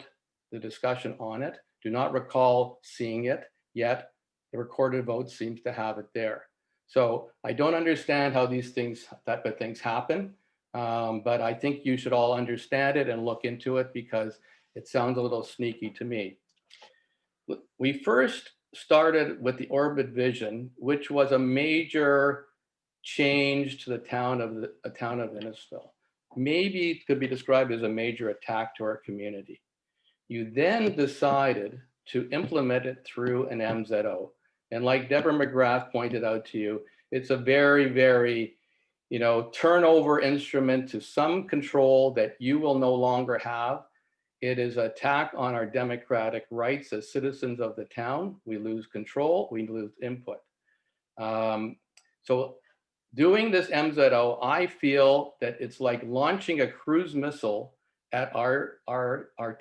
Speaker 7: the discussion on it, do not recall seeing it, yet the recorded vote seems to have it there. So I don't understand how these type of things happen. But I think you should all understand it and look into it because it sounds a little sneaky to me. We first started with the Orbit Vision, which was a major change to the town of Innisfil. Maybe it could be described as a major attack to our community. You then decided to implement it through an MZO. And like Deborah McGrath pointed out to you, it's a very, very turnover instrument to some control that you will no longer have. It is an attack on our democratic rights as citizens of the town. We lose control, we lose input. So doing this MZO, I feel that it's like launching a cruise missile at our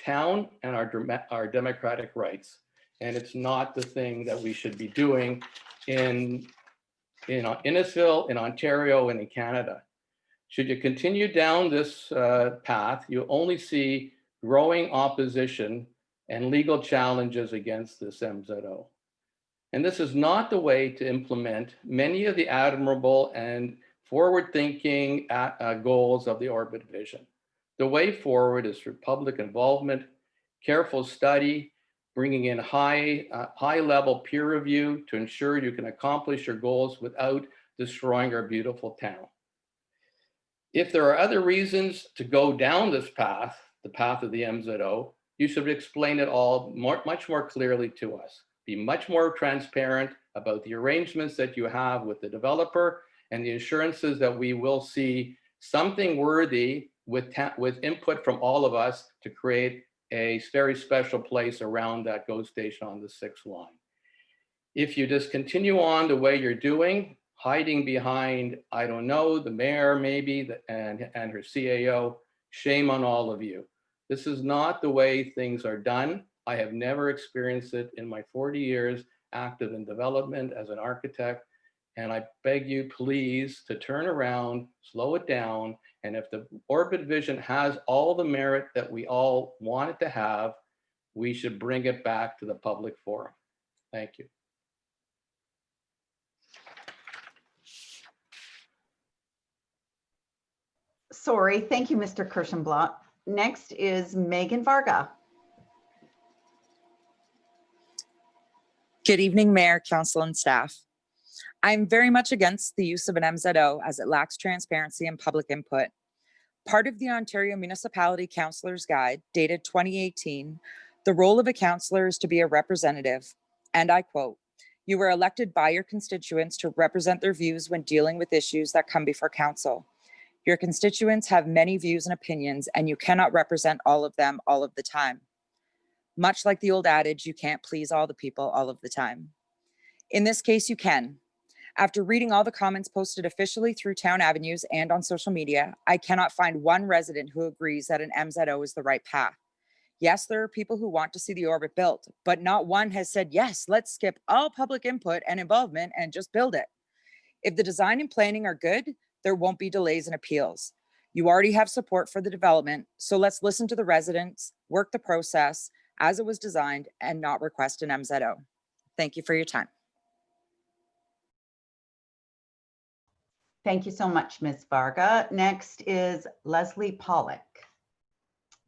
Speaker 7: town and our democratic rights. And it's not the thing that we should be doing in Innisfil, in Ontario, and in Canada. Should you continue down this path, you only see growing opposition and legal challenges against this MZO. And this is not the way to implement many of the admirable and forward-thinking goals of the Orbit Vision. The way forward is through public involvement, careful study, bringing in high-level peer review to ensure you can accomplish your goals without destroying our beautiful town. If there are other reasons to go down this path, the path of the MZO, you should explain it all much more clearly to us. Be much more transparent about the arrangements that you have with the developer and the assurances that we will see something worthy with input from all of us to create a very special place around that GO station on the 6th line. If you just continue on the way you're doing, hiding behind, I don't know, the mayor maybe, and her CAO, shame on all of you. This is not the way things are done. I have never experienced it in my 40 years active in development as an architect. And I beg you, please, to turn around, slow it down. And if the Orbit vision has all the merit that we all want it to have, we should bring it back to the public forum. Thank you.
Speaker 1: Sorry, thank you, Mr. Kirschenblatt. Next is Megan Varga.
Speaker 8: Good evening, Mayor, Council, and staff. I'm very much against the use of an MZO as it lacks transparency and public input. Part of the Ontario Municipality Councillor's Guide, dated 2018, the role of a councillor is to be a representative, and I quote, "You were elected by your constituents to represent their views when dealing with issues that come before council. Your constituents have many views and opinions, and you cannot represent all of them all of the time. Much like the old adage, you can't please all the people all of the time. In this case, you can. After reading all the comments posted officially through town avenues and on social media, I cannot find one resident who agrees that an MZO is the right path. Yes, there are people who want to see the orbit built, but not one has said, yes, let's skip all public input and involvement and just build it. If the design and planning are good, there won't be delays and appeals. You already have support for the development, so let's listen to the residents, work the process as it was designed, and not request an MZO. Thank you for your time.
Speaker 1: Thank you so much, Ms. Varga. Next is Leslie Pollock.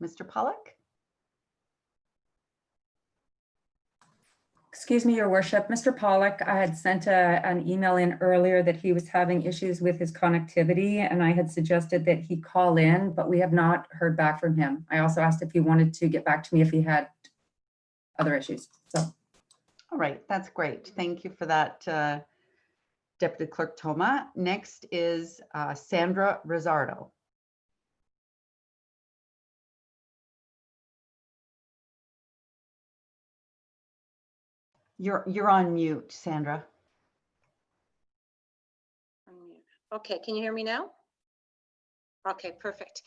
Speaker 1: Mr. Pollock?
Speaker 9: Excuse me, Your Worship. Mr. Pollock, I had sent an email in earlier that he was having issues with his connectivity, and I had suggested that he call in, but we have not heard back from him. I also asked if he wanted to get back to me if he had other issues. So,
Speaker 1: all right, that's great. Thank you for that, Deputy Clerk Toma. Next is Sandra Rizzardo. You're on mute, Sandra.
Speaker 10: Okay, can you hear me now? Okay, perfect.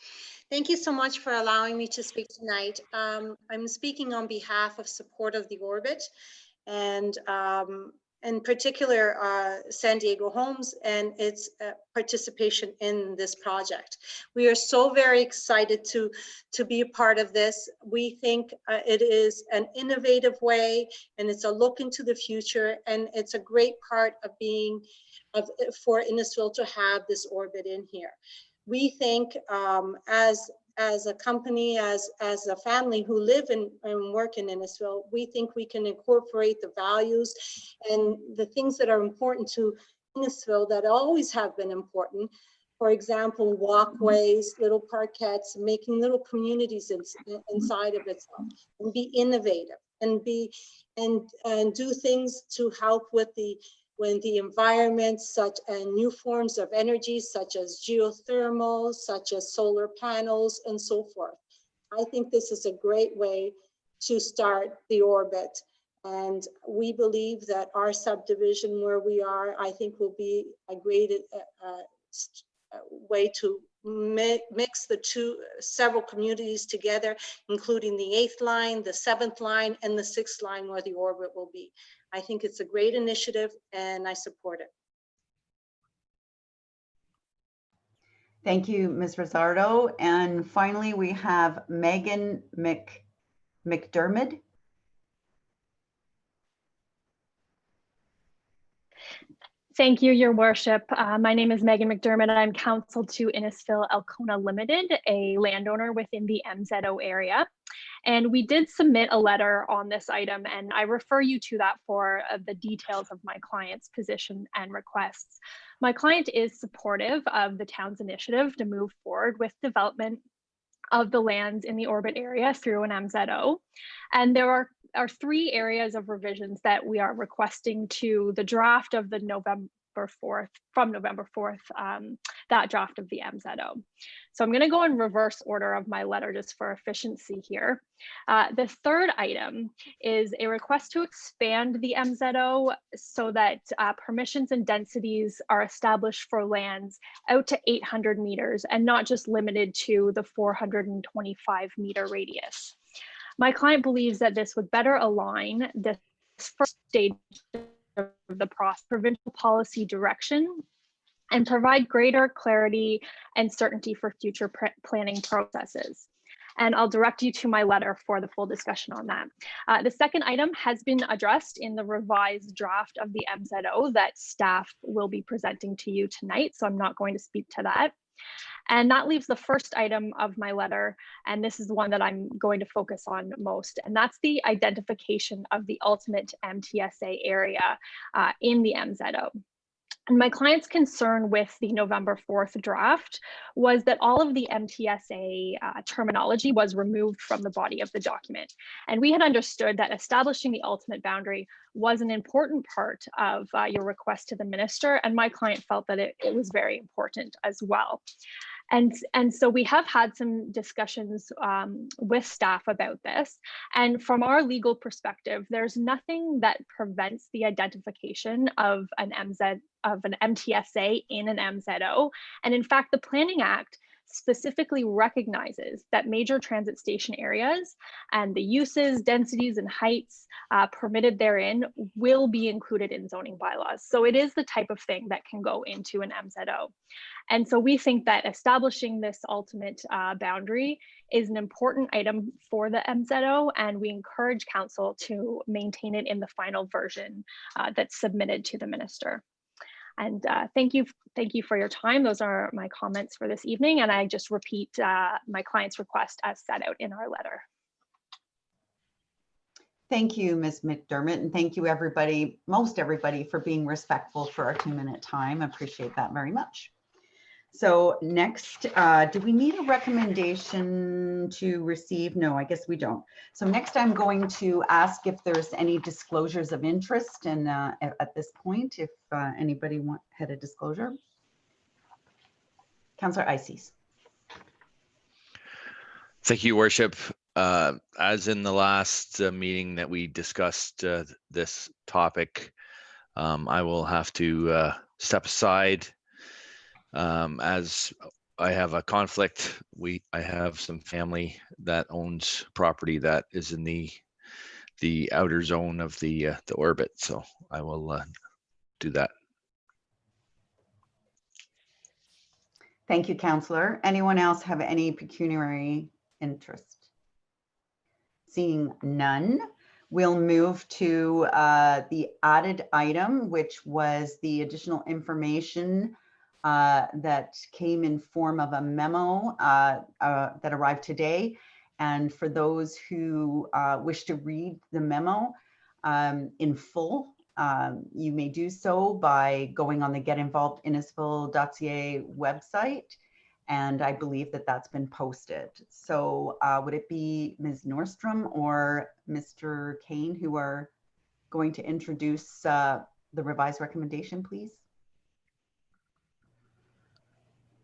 Speaker 10: Thank you so much for allowing me to speak tonight. I'm speaking on behalf of support of the Orbit, and in particular San Diego Homes and its participation in this project. We are so very excited to be a part of this. We think it is an innovative way, and it's a look into the future, and it's a great part of being for Innisfil to have this orbit in here. We think as a company, as a family who live and work in Innisfil, we think we can incorporate the values and the things that are important to Innisfil that always have been important. For example, walkways, little parkettes, making little communities inside of itself, and be innovative and do things to help with the environment, such and new forms of energy, such as geothermal, such as solar panels, and so forth. I think this is a great way to start the orbit. And we believe that our subdivision where we are, I think will be a great way to mix the several communities together, including the 8th line, the 7th line, and the 6th line where the orbit will be. I think it's a great initiative and I support it.
Speaker 1: Thank you, Ms. Rizzardo. And finally, we have Megan McDermott.
Speaker 11: Thank you, Your Worship. My name is Megan McDermott. I'm counsel to Innisfil Alcona Limited, a landowner within the MZO area. And we did submit a letter on this item, and I refer you to that for the details of my client's position and requests. My client is supportive of the town's initiative to move forward with development of the lands in the orbit area through an MZO. And there are 3 areas of revisions that we are requesting to the draft of the November 4th, that draft of the MZO. So I'm going to go in reverse order of my letter just for efficiency here. The third item is a request to expand the MZO so that permissions and densities are established for lands out to 800 meters and not just limited to the 425 meter radius. My client believes that this would better align this first stage of the provincial policy direction and provide greater clarity and certainty for future planning processes. And I'll direct you to my letter for the full discussion on that. The second item has been addressed in the revised draft of the MZO that staff will be presenting to you tonight, so I'm not going to speak to that. And that leaves the first item of my letter, and this is the one that I'm going to focus on most, and that's the identification of the ultimate MTSA area in the MZO. And my client's concern with the November 4th draft was that all of the MTSA terminology was removed from the body of the document. And we had understood that establishing the ultimate boundary was an important part of your request to the minister, and my client felt that it was very important as well. And so we have had some discussions with staff about this. And from our legal perspective, there's nothing that prevents the identification of an MTSA in an MZO. And in fact, the Planning Act specifically recognizes that major transit station areas and the uses, densities, and heights permitted therein will be included in zoning bylaws. So it is the type of thing that can go into an MZO. And so we think that establishing this ultimate boundary is an important item for the MZO, and we encourage council to maintain it in the final version that's submitted to the minister. And thank you for your time. Those are my comments for this evening, and I just repeat my client's request as set out in our letter.
Speaker 1: Thank you, Ms. McDermott, and thank you everybody, most everybody, for being respectful for our 2-minute time. I appreciate that very much. So next, do we need a recommendation to receive? No, I guess we don't. So next I'm going to ask if there's any disclosures of interest, and at this point, if anybody had a disclosure. Councillor Ices.
Speaker 12: Thank you, Worship. As in the last meeting that we discussed this topic, I will have to step aside as I have a conflict. I have some family that owns property that is in the outer zone of the orbit, so I will do that.
Speaker 1: Thank you, Councillor. Anyone else have any pecuniary interest? Seeing none, we'll move to the added item, which was the additional information that came in form of a memo that arrived today. And for those who wish to read the memo in full, you may do so by going on the getinvolvedinnisfil.ca website. And I believe that that's been posted. So would it be Ms. Nordstrom or Mr. Kane who are going to introduce the revised recommendation, please?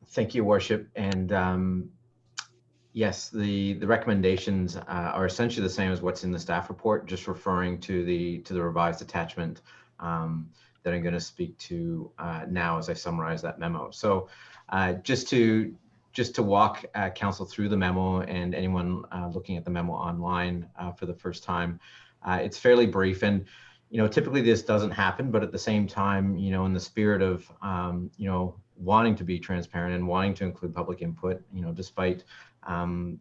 Speaker 13: Thank you, Worship. And yes, the recommendations are essentially the same as what's in the staff report, just referring to the revised attachment that I'm going to speak to now as I summarize that memo. So just to walk council through the memo, and anyone looking at the memo online for the first time, it's fairly brief. And typically this doesn't happen, but at the same time, in the spirit of wanting to be transparent and wanting to include public input, despite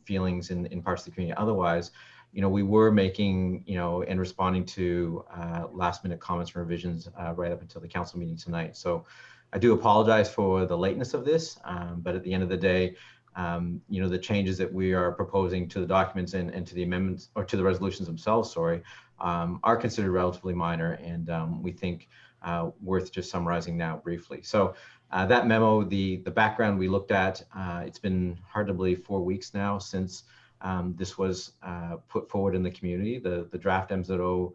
Speaker 13: feelings in parts of the community otherwise, we were making, and responding to last minute comments and revisions right up until the council meeting tonight. So I do apologize for the lateness of this, but at the end of the day, the changes that we are proposing to the documents and to the amendments, or to the resolutions themselves, sorry, are considered relatively minor, and we think worth just summarizing now briefly. So that memo, the background we looked at, it's been hard to believe 4 weeks now since this was put forward in the community, the draft MZO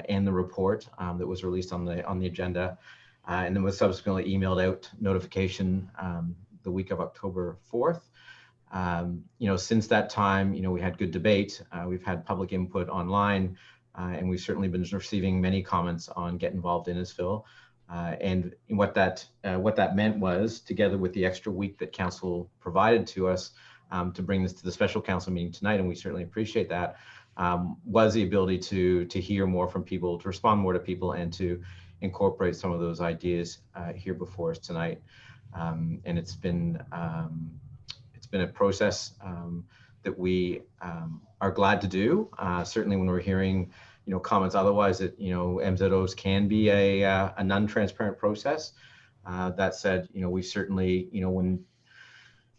Speaker 13: and the report that was released on the agenda. and then was subsequently emailed out notification the week of October 4th. Since that time, we had good debate. We've had public input online, and we've certainly been receiving many comments on Get Involved Innisfil. And what that meant was, together with the extra week that council provided to us to bring this to the special council meeting tonight, and we certainly appreciate that, was the ability to hear more from people, to respond more to people, and to incorporate some of those ideas here before us tonight. And it's been a process that we are glad to do. Certainly, when we're hearing comments otherwise, that MZOs can be a non-transparent process. That said, we certainly, when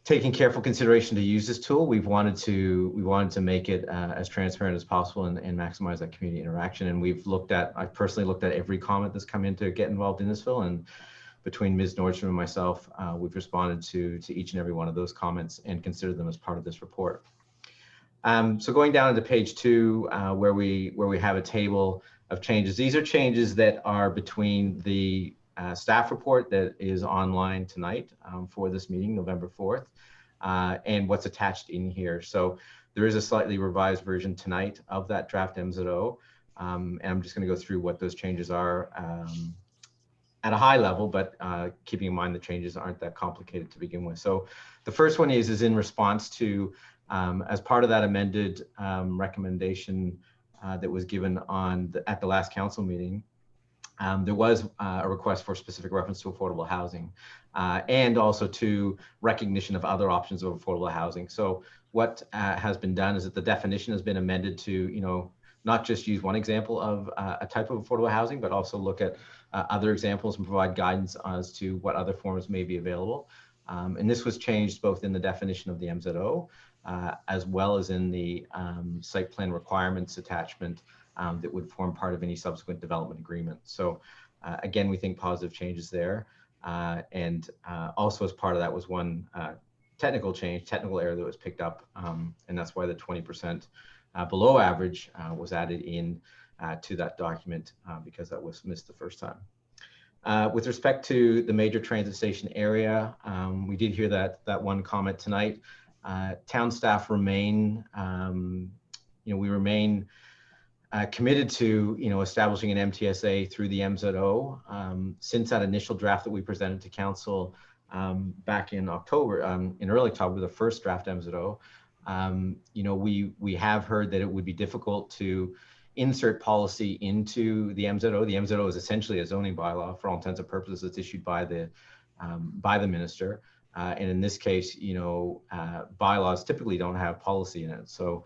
Speaker 13: taking careful consideration to use this tool, we wanted to make it as transparent as possible and maximize that community interaction. And I've personally looked at every comment that's come in to Get Involved Innisfil, and between Ms. Nordstrom and myself, we've responded to each and every one of those comments and considered them as part of this report. So going down into page 2, where we have a table of changes. These are changes that are between the staff report that is online tonight for this meeting, November 4th, and what's attached in here. So there is a slightly revised version tonight of that draft MZO, and I'm just going to go through what those changes are at a high level, but keeping in mind the changes aren't that complicated to begin with. So the first one is in response to, as part of that amended recommendation that was given at the last council meeting, there was a request for specific reference to affordable housing and also to recognition of other options of affordable housing. So what has been done is that the definition has been amended to, not just use one example of a type of affordable housing, but also look at other examples and provide guidance as to what other forms may be available. And this was changed both in the definition of the MZO as well as in the site plan requirements attachment that would form part of any subsequent development agreement. So again, we think positive changes there. And also as part of that was one technical error that was picked up. And that's why the 20% below average was added in to that document because that was missed the first time. With respect to the major transit station area, we did hear that one comment tonight. Town staff remain, we remain committed to establishing an MTSA through the MZO. Since that initial draft that we presented to council back in October, in early October, the first draft MZO, we have heard that it would be difficult to insert policy into the MZO. The MZO is essentially a zoning bylaw for all intents and purposes. It's issued by the minister. And in this case, bylaws typically don't have policy in it. So,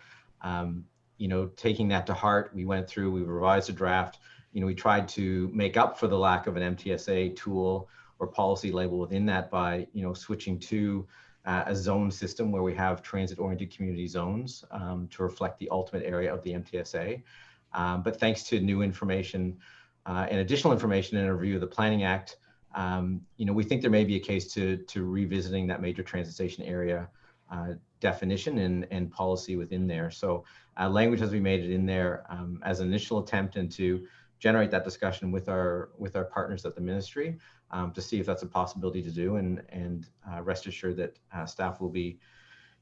Speaker 13: taking that to heart, we went through, we revised a draft. We tried to make up for the lack of an MTSA tool or policy label within that by, switching to a zone system where we have transit-oriented community zones to reflect the ultimate area of the MTSA. But thanks to new information and additional information in a review of the Planning Act, we think there may be a case to revisiting that major transit station area definition and policy within there. So language has been made in there as an initial attempt and to generate that discussion with our partners at the ministry to see if that's a possibility to do, and rest assured that staff will be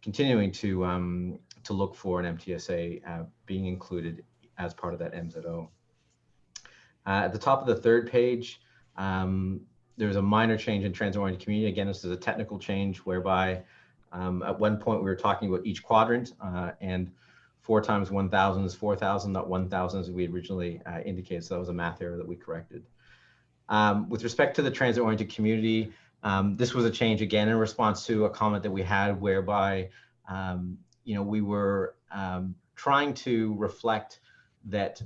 Speaker 13: continuing to look for an MTSA being included as part of that MZO. At the top of the third page, there's a minor change in transit-oriented community. Again, this is a technical change whereby at one point we were talking about each quadrant and 4 times 1,000 is 4,000, not 1,000 as we originally indicated. So that was a math error that we corrected. With respect to the transit-oriented community, this was a change again in response to a comment that we had whereby, we were trying to reflect that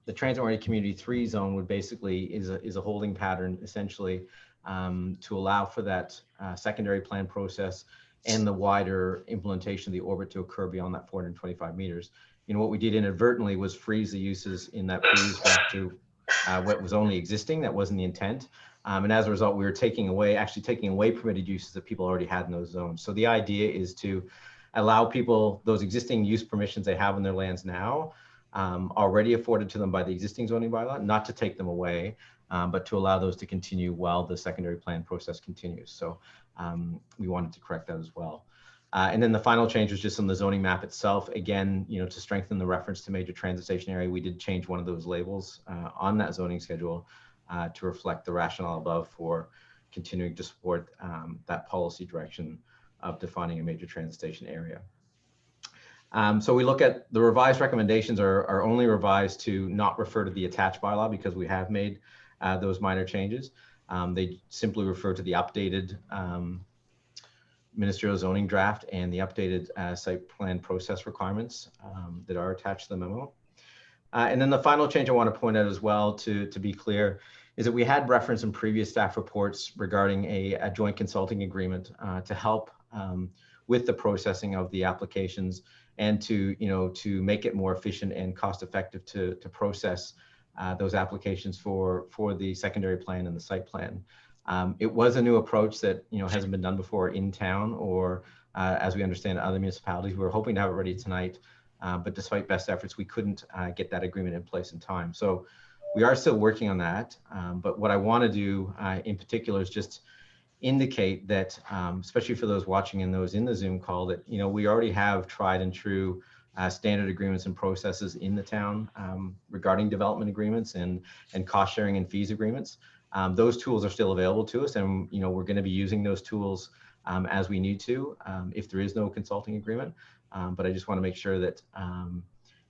Speaker 13: the transit-oriented community 3 zone would basically is a holding pattern essentially to allow for that secondary plan process and the wider implementation of the orbit to occur beyond that 425 meters. What we did inadvertently was freeze the uses in that previous draft to what was only existing. That wasn't the intent. And as a result, we were taking away permitted uses that people already had in those zones. So the idea is to allow people those existing use permissions they have in their lands now already afforded to them by the existing zoning bylaw, not to take them away, but to allow those to continue while the secondary plan process continues. So we wanted to correct that as well. And then the final change was just on the zoning map itself. Again, to strengthen the reference to major transit station area, we did change one of those labels on that zoning schedule to reflect the rationale above for continuing to support that policy direction of defining a major transit station area. So we look at the revised recommendations are only revised to not refer to the attached bylaw because we have made those minor changes. They simply refer to the updated ministerial zoning draft and the updated site plan process requirements that are attached to the memo. And then the final change I want to point out as well, to be clear, is that we had reference in previous staff reports regarding a joint consulting agreement to help with the processing of the applications and to make it more efficient and cost effective to process those applications for the secondary plan and the site plan. It was a new approach that hasn't been done before in town or as we understand other municipalities. We were hoping to have it ready tonight, but despite best efforts, we couldn't get that agreement in place in time. So we are still working on that. But what I want to do in particular is just indicate that, especially for those watching and those in the Zoom call, that we already have tried and true standard agreements and processes in the town regarding development agreements and cost sharing and fees agreements. Those tools are still available to us, and we're going to be using those tools as we need to if there is no consulting agreement. But I just want to make sure that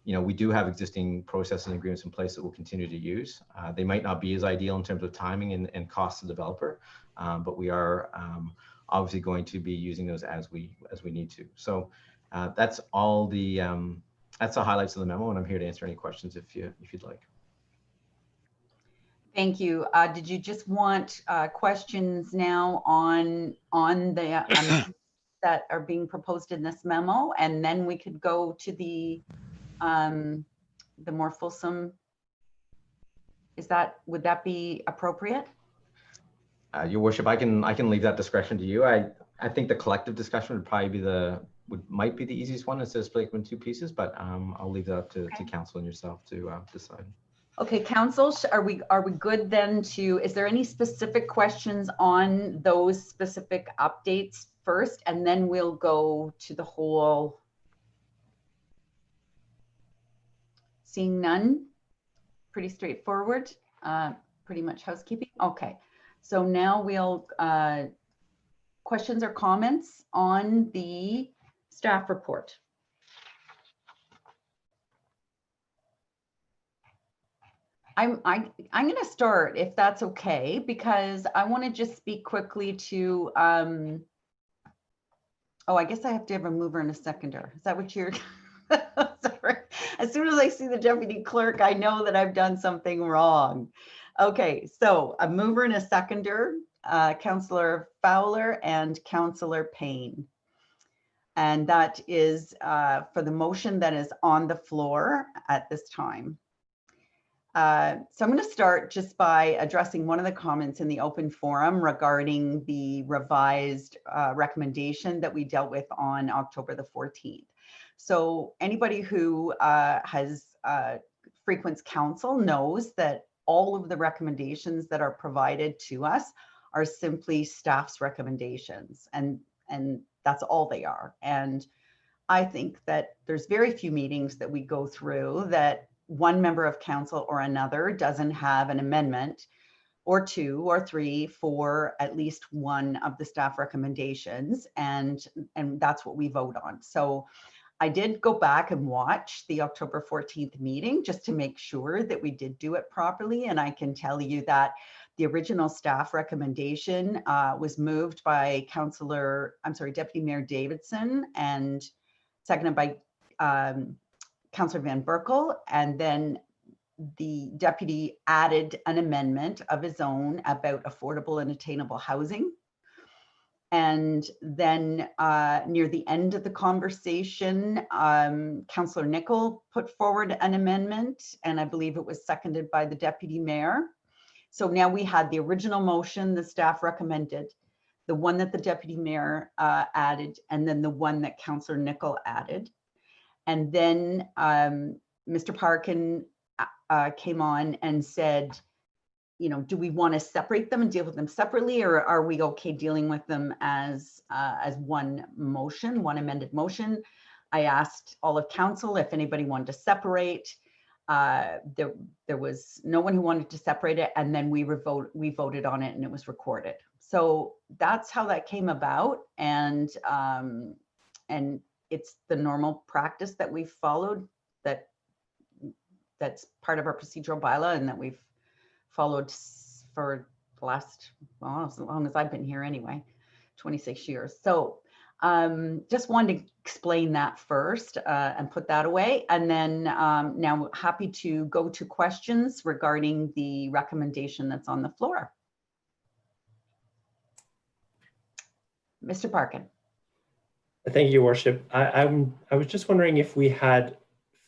Speaker 13: we do have existing processes and agreements in place that we'll continue to use. They might not be as ideal in terms of timing and cost to the developer, but we are obviously going to be using those as we need to. So that's all the highlights of the memo, and I'm here to answer any questions if you'd like.
Speaker 1: Thank you. Did you just want questions now on the that are being proposed in this memo, and then we could go to the more fulsome? Would that be appropriate?
Speaker 13: Your worship, I can leave that discretion to you. I think the collective discussion would probably be might be the easiest one instead of splitting in two pieces, but I'll leave that up to council and yourself to decide.
Speaker 1: Okay, council, are we good then is there any specific questions on those specific updates first, and then we'll go to the whole? Seeing none, pretty straightforward, pretty much housekeeping. Okay, so now we'll, questions or comments on the staff report? I'm going to start, if that's okay, because I want to just speak quickly to, oh, I guess I have to have a mover and a seconder. Is that what you're, sorry. As soon as I see the deputy clerk, I know that I've done something wrong. Okay, so a mover and a seconder, Councillor Fowler and Councillor Payne. And that is for the motion that is on the floor at this time. So I'm going to start just by addressing one of the comments in the open forum regarding the revised recommendation that we dealt with on October the 14th. So anybody who frequents council knows that all of the recommendations that are provided to us are simply staff's recommendations, and that's all they are. And I think that there's very few meetings that we go through that one member of council or another doesn't have an amendment or two or three for at least one of the staff recommendations, and that's what we vote on. So I did go back and watch the October 14th meeting just to make sure that we did do it properly, and I can tell you that the original staff recommendation was moved by Deputy Mayor Davidson and seconded by Councillor Van Berkel, and then the deputy added an amendment of his own about affordable and attainable housing. And then near the end of the conversation, Councillor Nicol put forward an amendment, and I believe it was seconded by the deputy mayor. So now we had the original motion the staff recommended, the one that the deputy mayor added, and then the one that Councillor Nicol added. And then Mr. Parkin came on and said do we want to separate them and deal with them separately, or are we okay dealing with them as one motion, one amended motion? I asked all of council if anybody wanted to separate. There was no one who wanted to separate it, and then we voted on it and it was recorded. So that's how that came about, and it's the normal practice that we've followed, that's part of our procedural bylaw, and that we've followed for the last, well, as long as I've been here anyway, 26 years. So just wanted to explain that first and put that away. And then now happy to go to questions regarding the recommendation that's on the floor. Mr. Parkin.
Speaker 14: Thank you, Your Worship. I was just wondering if we had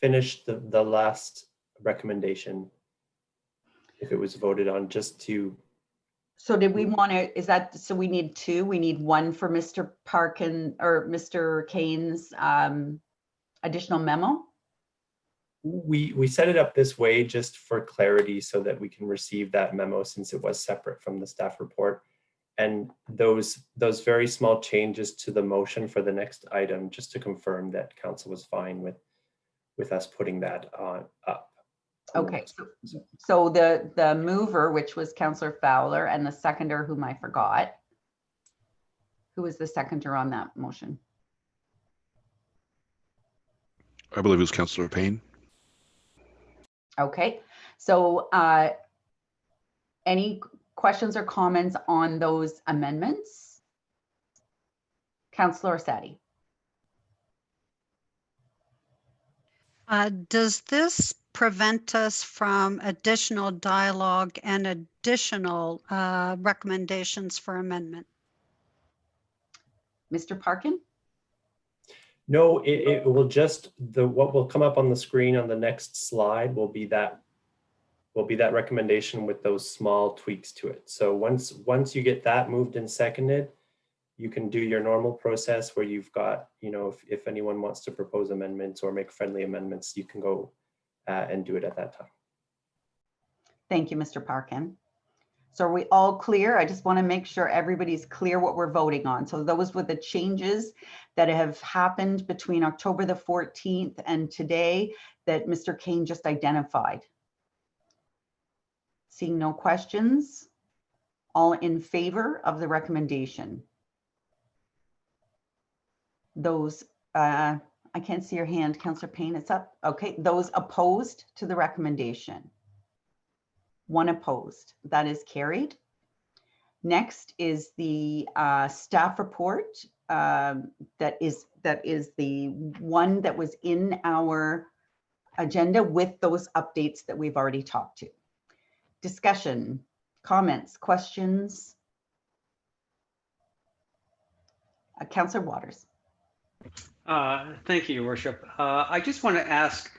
Speaker 14: finished the last recommendation, if it was voted on, just to.
Speaker 1: So did we want to, is that, so we need two? We need one for Mr. Parkin or Mr. Kane's additional memo?
Speaker 14: We set it up this way just for clarity so that we can receive that memo, since it was separate from the staff report. And those very small changes to the motion for the next item, just to confirm that council was fine with us putting that up.
Speaker 1: Okay, so the mover, which was Councillor Fowler, and the seconder, whom I forgot. Who was the seconder on that motion?
Speaker 15: I believe it was Councillor Payne.
Speaker 1: Okay, so any questions or comments on those amendments? Councillor Orsatti.
Speaker 5: Does this prevent us from additional dialogue and additional recommendations for amendment?
Speaker 1: Mr. Parkin?
Speaker 14: No, it will just, what will come up on the screen on the next slide will be that recommendation with those small tweaks to it. So once you get that moved and seconded, you can do your normal process where you've got, if anyone wants to propose amendments or make friendly amendments, you can go and do it at that time.
Speaker 1: Thank you, Mr. Parkin. So are we all clear? I just want to make sure everybody's clear what we're voting on. So those were the changes that have happened between October the 14th and today that Mr. Kane just identified. Seeing no questions, all in favor of the recommendation? Those, I can't see your hand, Councillor Payne, it's up. Okay, those opposed to the recommendation? One opposed, that is carried. Next is the staff report. That is the one that was in our agenda with those updates that we've already talked to. Discussion, comments, questions? Councillor Waters.
Speaker 4: Thank you, Your Worship. I just want to ask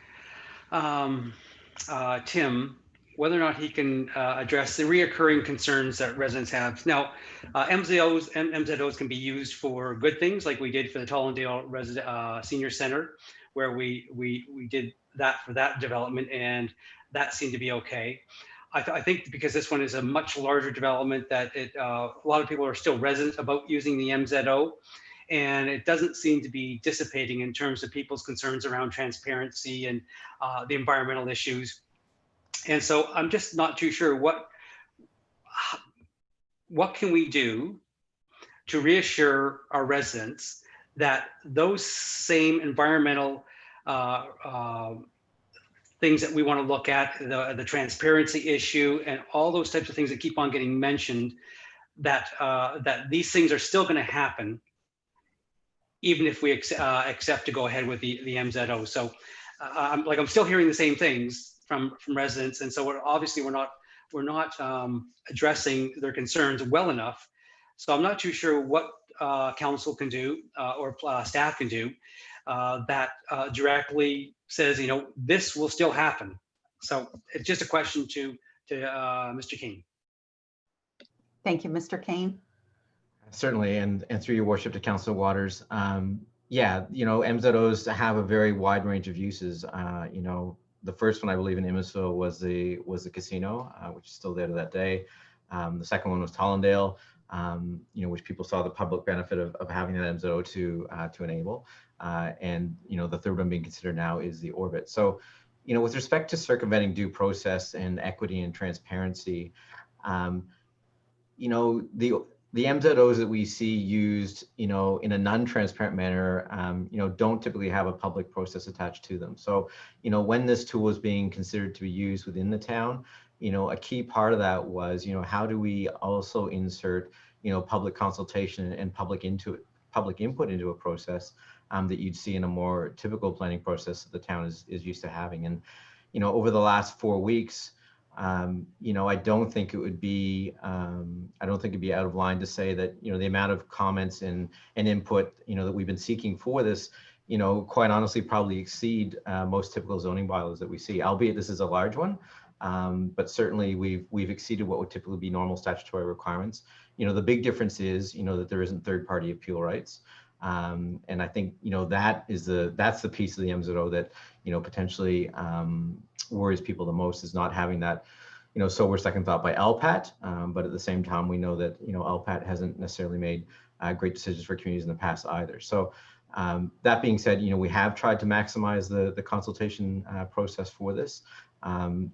Speaker 4: Tim whether or not he can address the reoccurring concerns that residents have. Now, MZOs can be used for good things, like we did for the Tollendale Senior Center, where we did that for that development, and that seemed to be okay. I think because this one is a much larger development, that a lot of people are still reticent about using the MZO, and it doesn't seem to be dissipating in terms of people's concerns around transparency and the environmental issues. And so I'm just not too sure what can we do to reassure our residents that those same environmental things that we want to look at, the transparency issue and all those types of things that keep on getting mentioned, that these things are still going to happen even if we accept to go ahead with the MZO. So I'm still hearing the same things from residents, and so obviously we're not addressing their concerns well enough. So I'm not too sure what council can do or staff can do that directly says, this will still happen. So it's just a question to Mr. King.
Speaker 1: Thank you, Mr. Kane.
Speaker 13: Certainly, and through your worship to Councillor Waters, yeah, MZOs have a very wide range of uses. The first one, I believe, in Innisfil was the casino, which is still there to that day. The second one was Tollendale, which people saw the public benefit of having that MZO to enable. And the third one being considered now is the Orbit. So, with respect to circumventing due process and equity and transparency, the MZOs that we see used, in a non-transparent manner, don't typically have a public process attached to them. So, when this tool is being considered to be used within the town, a key part of that was, how do we also insert, public consultation and public input into a process that you'd see in a more typical planning process that the town is used to having. And, over the last 4 weeks, I don't think it would be, it'd be out of line to say that, the amount of comments and input, that we've been seeking for this, quite honestly, probably exceed most typical zoning bylaws that we see, albeit this is a large one. But certainly we've exceeded what would typically be normal statutory requirements. The big difference is, that there isn't third-party appeal rights. And I think, that's the piece of the MZO that, potentially worries people the most, is not having that, sober second thought by LPAT. But at the same time, we know that, LPAT hasn't necessarily made great decisions for communities in the past either. So that being said, we have tried to maximize the consultation process for this. And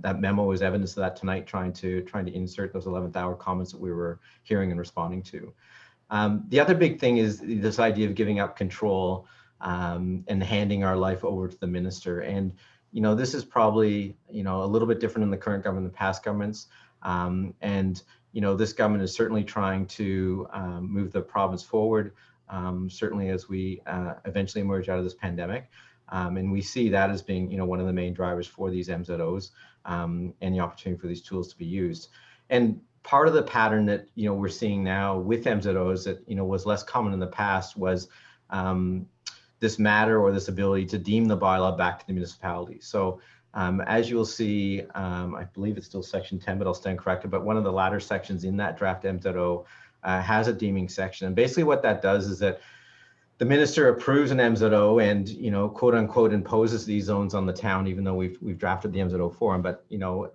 Speaker 13: that memo is evidence of that tonight, trying to insert those 11th hour comments that we were hearing and responding to. The other big thing is this idea of giving up control and handing our life over to the minister. And, this is probably, a little bit different in the current government than past governments. And, this government is certainly trying to move the province forward, certainly as we eventually emerge out of this pandemic. And we see that as being, one of the main drivers for these MZOs and the opportunity for these tools to be used. And part of the pattern that, we're seeing now with MZOs that, was less common in the past was this matter or this ability to deem the bylaw back to the municipality. So as you'll see, I believe it's still section 10, but I'll stand corrected, but one of the latter sections in that draft MZO has a deeming section. And basically what that does is that the minister approves an MZO and, quote unquote, imposes these zones on the town, even though we've drafted the MZO for them, but,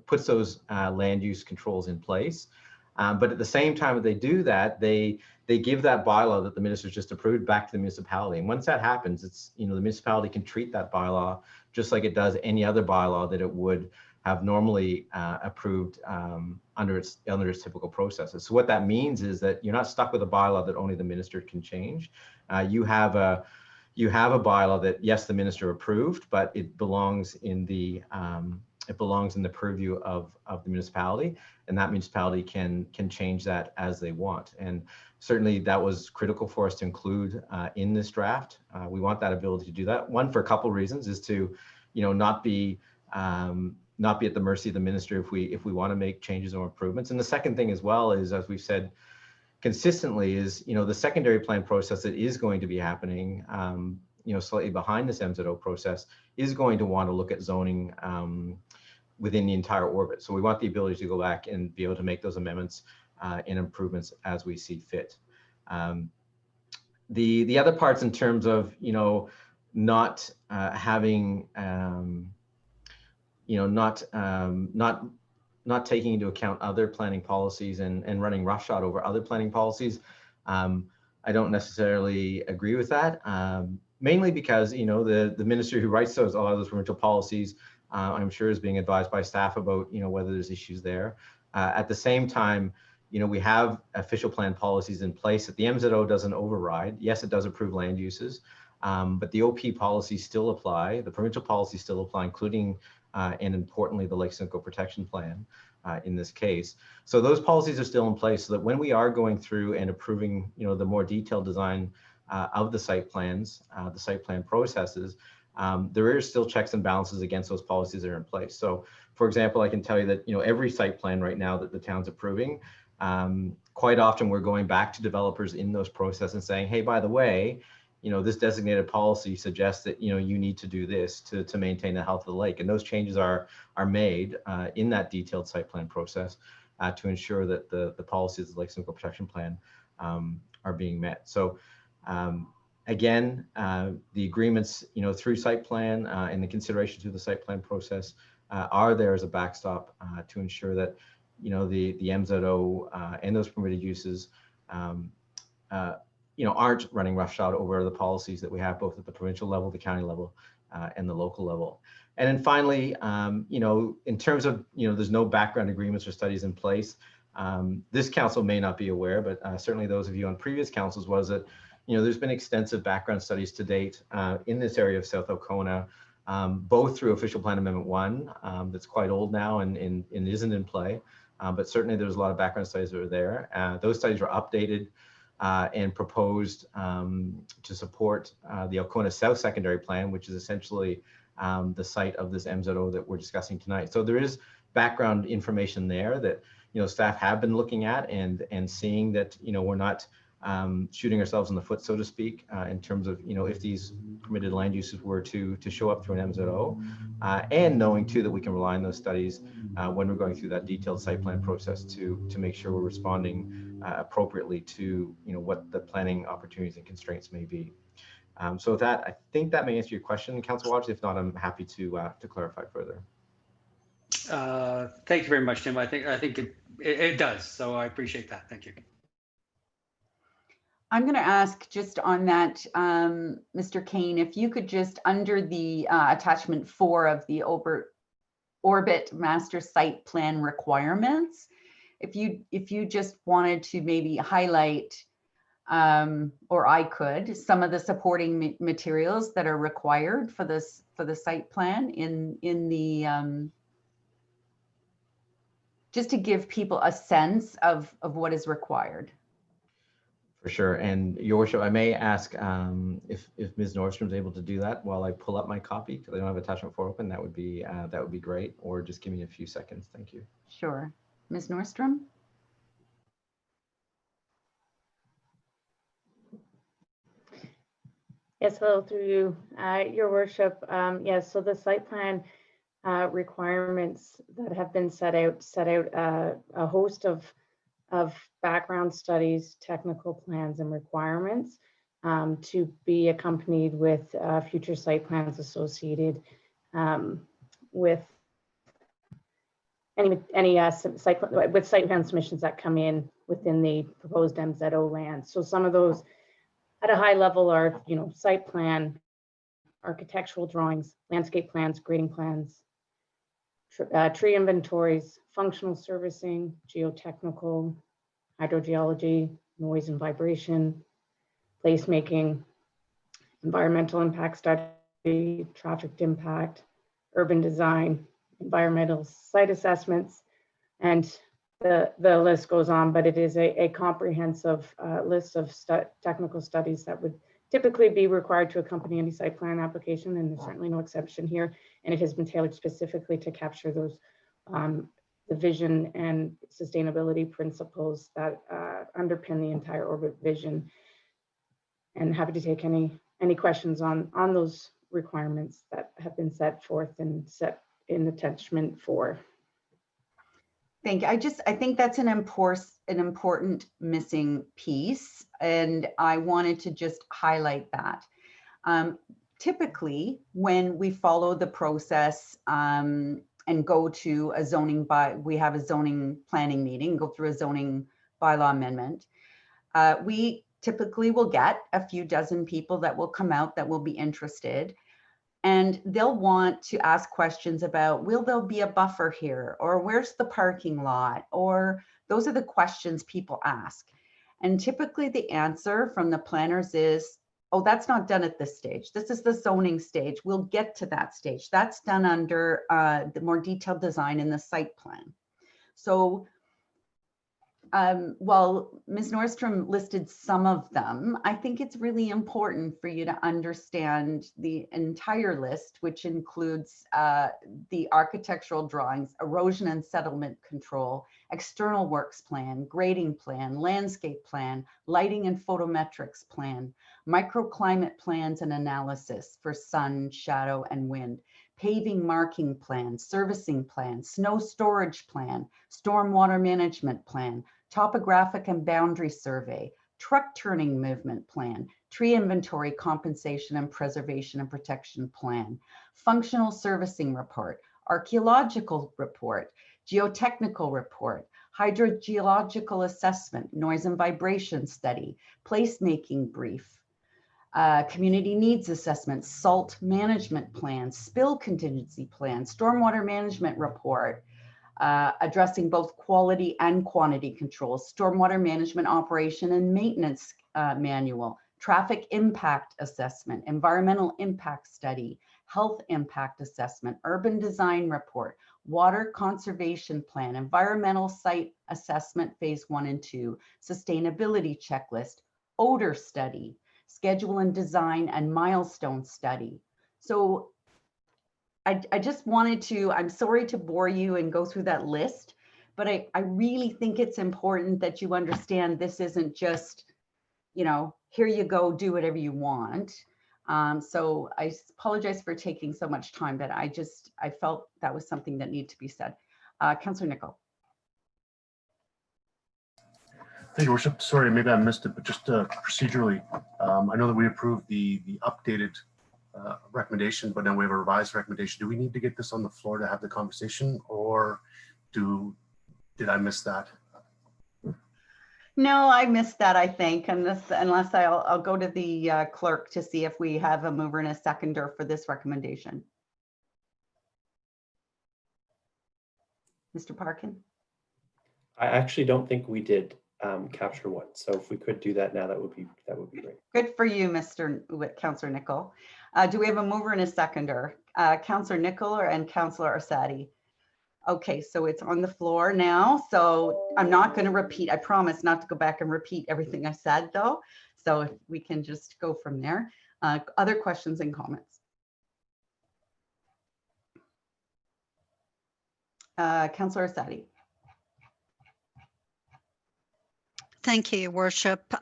Speaker 13: puts those land use controls in place. But at the same time that they do that, they give that bylaw that the minister's just approved back to the municipality. And once that happens, it's, the municipality can treat that bylaw just like it does any other bylaw that it would have normally approved under its typical processes. So what that means is that you're not stuck with a bylaw that only the minister can change. You have a bylaw that, yes, the minister approved, but it belongs in the purview of the municipality, and that municipality can change that as they want. And certainly that was critical for us to include in this draft. We want that ability to do that. One, for a couple of reasons, is to, not be at the mercy of the minister if we want to make changes or improvements. And the second thing as well is, as we've said consistently, is, the secondary plan process that is going to be happening, slightly behind this MZO process, is going to want to look at zoning within the entire orbit. So we want the ability to go back and be able to make those amendments and improvements as we see fit. The other parts in terms of, not having, not taking into account other planning policies and running roughshod over other planning policies, I don't necessarily agree with that. Mainly because, the minister who writes a lot of those provincial policies, I'm sure is being advised by staff about, whether there's issues there. At the same time, we have official plan policies in place that the MZO doesn't override. Yes, it does approve land uses, but the OP policies still apply. The provincial policies still apply, including, and importantly, the Lake Simcoe Protection Plan in this case. So those policies are still in place so that when we are going through and approving, the more detailed design of the site plans, the site plan processes, there is still checks and balances against those policies that are in place. So, for example, I can tell you that, every site plan right now that the town's approving, quite often we're going back to developers in those processes and saying, hey, by the way, this designated policy suggests that, you need to do this to maintain the health of the lake. And those changes are made in that detailed site plan process to ensure that the policies of the Lake Simcoe Protection Plan are being met. So, Again, the agreements, through site plan and the consideration through the site plan process are there as a backstop to ensure that, the MZO and those permitted uses, aren't running roughshod over the policies that we have both at the provincial level, the county level, and the local level. And then finally, in terms of, there's no background agreements or studies in place. This council may not be aware, but certainly those of you on previous councils was that, there's been extensive background studies to date in this area of South Alcona, both through Official Plan Amendment 1, that's quite old now and isn't in play, but certainly there's a lot of background studies that are there. Those studies were updated and proposed to support the Alcona South Secondary Plan, which is essentially the site of this MZO that we're discussing tonight. So there is background information there that staff have been looking at and seeing that we're not shooting ourselves in the foot, so to speak, in terms of if these permitted land uses were to show up through an MZO, and knowing too that we can rely on those studies when we're going through that detailed site plan process to make sure we're responding appropriately to what the planning opportunities and constraints may be. So with that, I think that may answer your question, Councillor Waters. If not, I'm happy to clarify further.
Speaker 4: Thank you very much, Tim. I think it does. So I appreciate that. Thank you.
Speaker 1: I'm going to ask just on that, Mr. Kane, if you could just under the attachment 4 of the Orbit Master Site Plan requirements, if you just wanted to maybe highlight, or I could, some of the supporting materials that are required for the site plan in the just to give people a sense of what is required.
Speaker 13: For sure. And Your Worship, I may ask if Ms. Nordstrom's able to do that while I pull up my copy, because I don't have attachment 4 open. That would be great. Or just give me a few seconds. Thank you.
Speaker 1: Sure. Ms. Nordstrom?
Speaker 16: Yes, hello through you, Your Worship. Yes, so the site plan requirements that have been set out a host of background studies, technical plans, and requirements to be accompanied with future site plans associated with any site plan submissions that come in within the proposed MZO land. So some of those at a high level are, site plan, architectural drawings, landscape plans, grading plans, tree inventories, functional servicing, geotechnical, hydrogeology, noise and vibration, placemaking, environmental impact study, traffic impact, urban design, environmental site assessments, and the list goes on, but it is a comprehensive list of technical studies that would typically be required to accompany any site plan application, and there's certainly no exception here. And it has been tailored specifically to capture those the vision and sustainability principles that underpin the entire Orbit vision. And happy to take any questions on those requirements that have been set forth and set in attachment 4.
Speaker 1: Thank you. I think that's an important missing piece, and I wanted to just highlight that. Typically, when we follow the process and go to a zoning we have a zoning planning meeting, go through a zoning bylaw amendment, we typically will get a few dozen people that will come out that will be interested. And they'll want to ask questions about, will there be a buffer here? Or where's the parking lot? Or those are the questions people ask. And typically the answer from the planners is, oh, that's not done at this stage. This is the zoning stage. We'll get to that stage. That's done under the more detailed design in the site plan. So while Ms. Nordstrom listed some of them, I think it's really important for you to understand the entire list, which includes the architectural drawings, erosion and settlement control, external works plan, grading plan, landscape plan, lighting and photometrics plan, microclimate plans and analysis for sun, shadow, and wind, paving marking plan, servicing plan, snow storage plan, stormwater management plan, topographic and boundary survey, truck turning movement plan, tree inventory compensation and preservation and protection plan, functional servicing report, archaeological report, geotechnical report, hydrogeological assessment, noise and vibration study, placemaking brief, community needs assessment, salt management plan, spill contingency plan, stormwater management report, addressing both quality and quantity controls, stormwater management operation and maintenance manual, traffic impact assessment, environmental impact study, health impact assessment, urban design report, water conservation plan, environmental site assessment phase 1 and 2, sustainability checklist, odor study, schedule and design and milestone study. So I just wanted to, I'm sorry to bore you and go through that list, but I really think it's important that you understand this isn't just, you know, here you go, do whatever you want. So I apologize for taking so much time, but I felt that was something that needed to be said. Councillor Nicol.
Speaker 17: Thank you, Worship. Sorry, maybe I missed it, but just procedurally, I know that we approved the updated recommendation, but then we have a revised recommendation. Do we need to get this on the floor to have the conversation, or did I miss that?
Speaker 1: No, I missed that, I think, unless I'll go to the clerk to see if we have a mover and a seconder for this recommendation. Mr. Parkin?
Speaker 14: I actually don't think we did capture one. So if we could do that now, that would be great.
Speaker 1: Good for you, Councillor Nicol. Do we have a mover and a seconder? Councillor Nicol and Councillor Arsadi? Okay, so it's on the floor now. So I'm not going to repeat. I promise not to go back and repeat everything I said, though. So if we can just go from there. Other questions and comments? Councillor Arsadi.
Speaker 5: Thank you, Your Worship.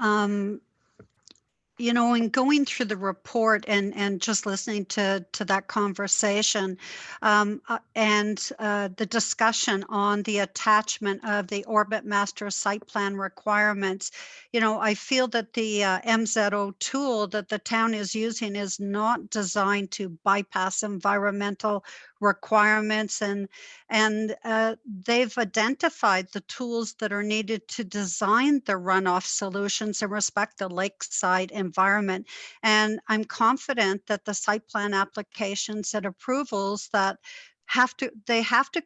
Speaker 5: You know, in going through the report and just listening to that conversation and the discussion on the attachment of the Orbit Master Site Plan requirements, you know, I feel that the MZO tool that the town is using is not designed to bypass environmental requirements, and they've identified the tools that are needed to design the runoff solutions and respect the lakeside environment. And I'm confident that the site plan applications and approvals that have to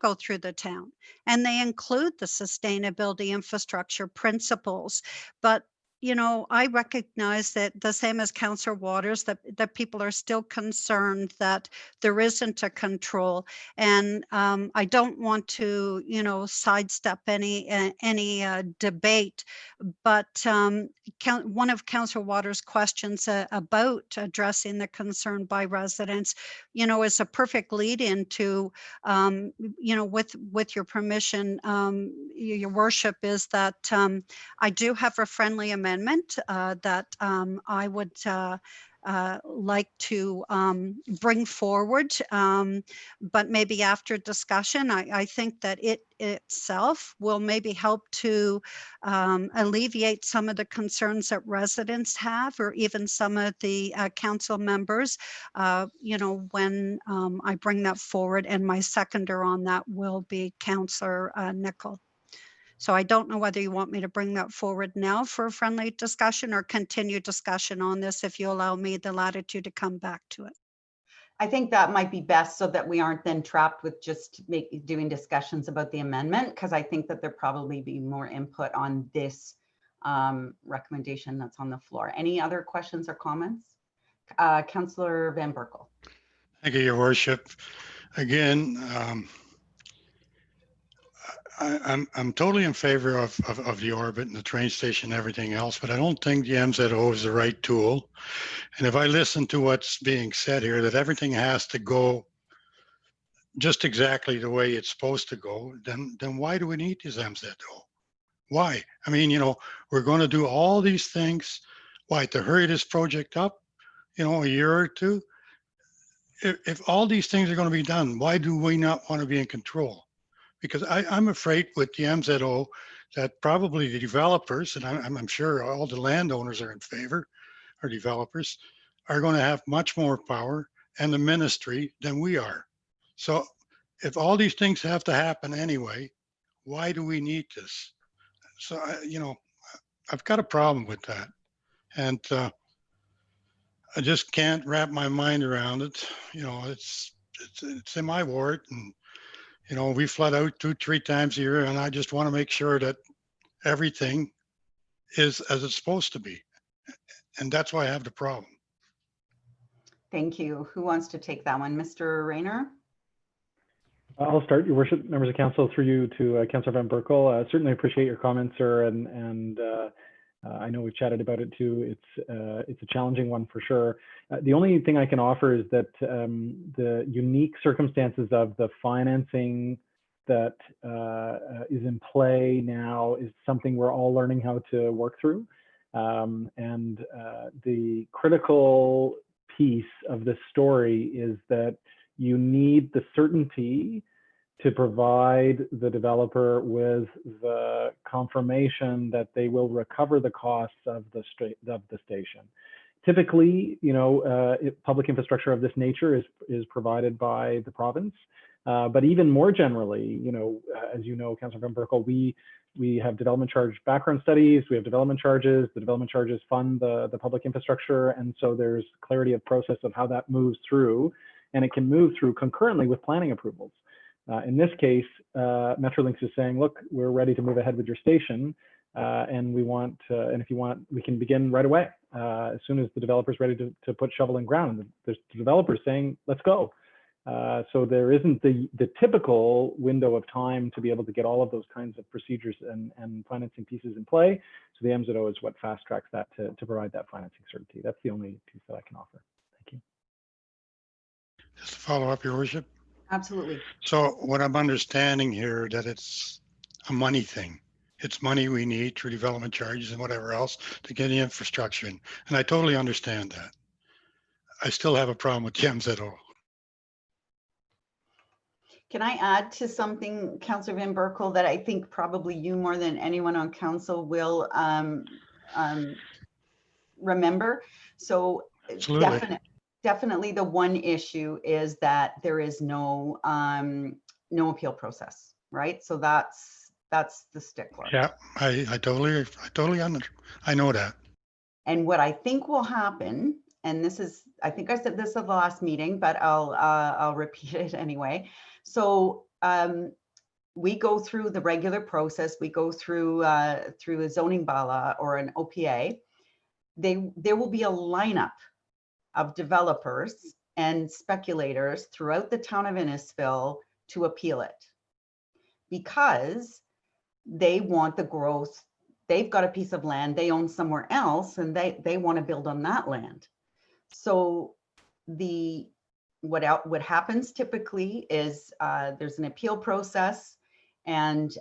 Speaker 5: go through the town, and they include the sustainability infrastructure principles. But you know, I recognize that the same as Councillor Waters, that people are still concerned that there isn't a control. And I don't want to, you know, sidestep any debate, but one of Councillor Waters' questions about addressing the concern by residents, you know, is a perfect lead into, you know, with your permission, Your Worship, is that I do have a friendly amendment that I would like to bring forward, but maybe after discussion. I think that it itself will maybe help to alleviate some of the concerns that residents have, or even some of the council members, you know, when I bring that forward. And my seconder on that will be Councillor Nicol. So I don't know whether you want me to bring that forward now for a friendly discussion, or continue discussion on this, if you allow me the latitude to come back to it.
Speaker 1: I think that might be best, so that we aren't then trapped with just doing discussions about the amendment, because I think that there probably be more input on this recommendation that's on the floor. Any other questions or comments? Councillor Van Berkel.
Speaker 18: Thank you, Your Worship. Again, I'm totally in favor of the orbit and the train station and everything else, but I don't think the MZO is the right tool. And if I listen to what's being said here, that everything has to go just exactly the way it's supposed to go, then why do we need this MZO? Why? I mean, you know, we're going to do all these things. Why? To hurry this project up, you know, a year or two? If all these things are going to be done, why do we not want to be in control? Because I'm afraid with the MZO that probably the developers, and I'm sure all the landowners are in favor, or developers, are going to have much more power and the ministry than we are. So if all these things have to happen anyway, why do we need this? So, I've got a problem with that. And I just can't wrap my mind around it. It's in my ward, and, we flood out 2-3 times a year, and I just want to make sure that everything is as it's supposed to be. And that's why I have the problem.
Speaker 1: Thank you. Who wants to take that one? Mr. Rayner?
Speaker 2: I'll start, Your Worship, members of council, through you to Councillor Van Berkel. Certainly appreciate your comments, sir, and I know we've chatted about it too. It's a challenging one for sure. The only thing I can offer is that the unique circumstances of the financing that is in play now is something we're all learning how to work through. And the critical piece of this story is that you need the certainty to provide the developer with the confirmation that they will recover the costs of the station. Typically, public infrastructure of this nature is provided by the province. But even more generally, as you know, Councillor Van Berkel, we have development charge background studies, we have development charges, the development charges fund the public infrastructure, and so there's clarity of process of how that moves through, and it can move through concurrently with planning approvals. In this case, Metrolinx is saying, look, we're ready to move ahead with your station, and we want, and if you want, we can begin right away. As soon as the developer's ready to put shovel in ground, there's the developer saying, let's go. So there isn't the typical window of time to be able to get all of those kinds of procedures and financing pieces in play. So the MZO is what fast tracks that to provide that financing certainty. That's the only piece that I can offer. Thank you.
Speaker 18: Just to follow up, Your Worship.
Speaker 1: Absolutely.
Speaker 18: So what I'm understanding here, that it's a money thing. It's money we need through development charges and whatever else to get the infrastructure in. And I totally understand that. I still have a problem with the MZO.
Speaker 1: Can I add to something, Councillor Van Berkel, that I think probably you more than anyone on council will remember? So definitely the one issue is that there is no appeal process, right? So that's the stickler.
Speaker 18: Yeah, I know that.
Speaker 1: And what I think will happen, and this is, I think I said this at the last meeting, but I'll repeat it anyway. So we go through the regular process. We go through a zoning bylaw or an OPA. There will be a lineup of developers and speculators throughout the town of Innisfil to appeal it, because they want the growth. They've got a piece of land they own somewhere else, and they want to build on that land. So what happens typically is there's an appeal process, and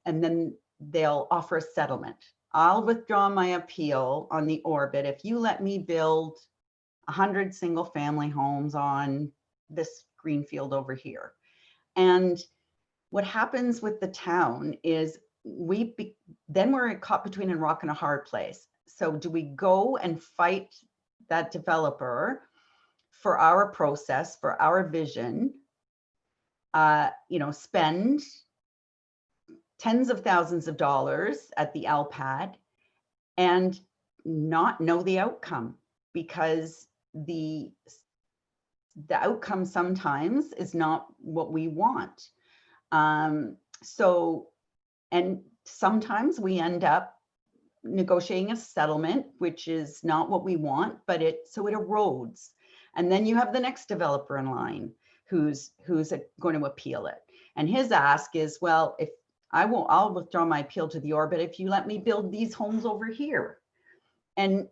Speaker 1: then they'll offer a settlement. I'll withdraw my appeal on the orbit if you let me build 100 single family homes on this greenfield over here. And what happens with the town is then we're caught between a rock and a hard place. So do we go and fight that developer for our process, for our vision, spend tens of thousands of dollars at the LPAD and not know the outcome? Because the outcome sometimes is not what we want. And sometimes we end up negotiating a settlement, which is not what we want, but so it erodes. And then you have the next developer in line who's going to appeal it. And his ask is, well, if I'll withdraw my appeal to the orbit if you let me build these homes over here. And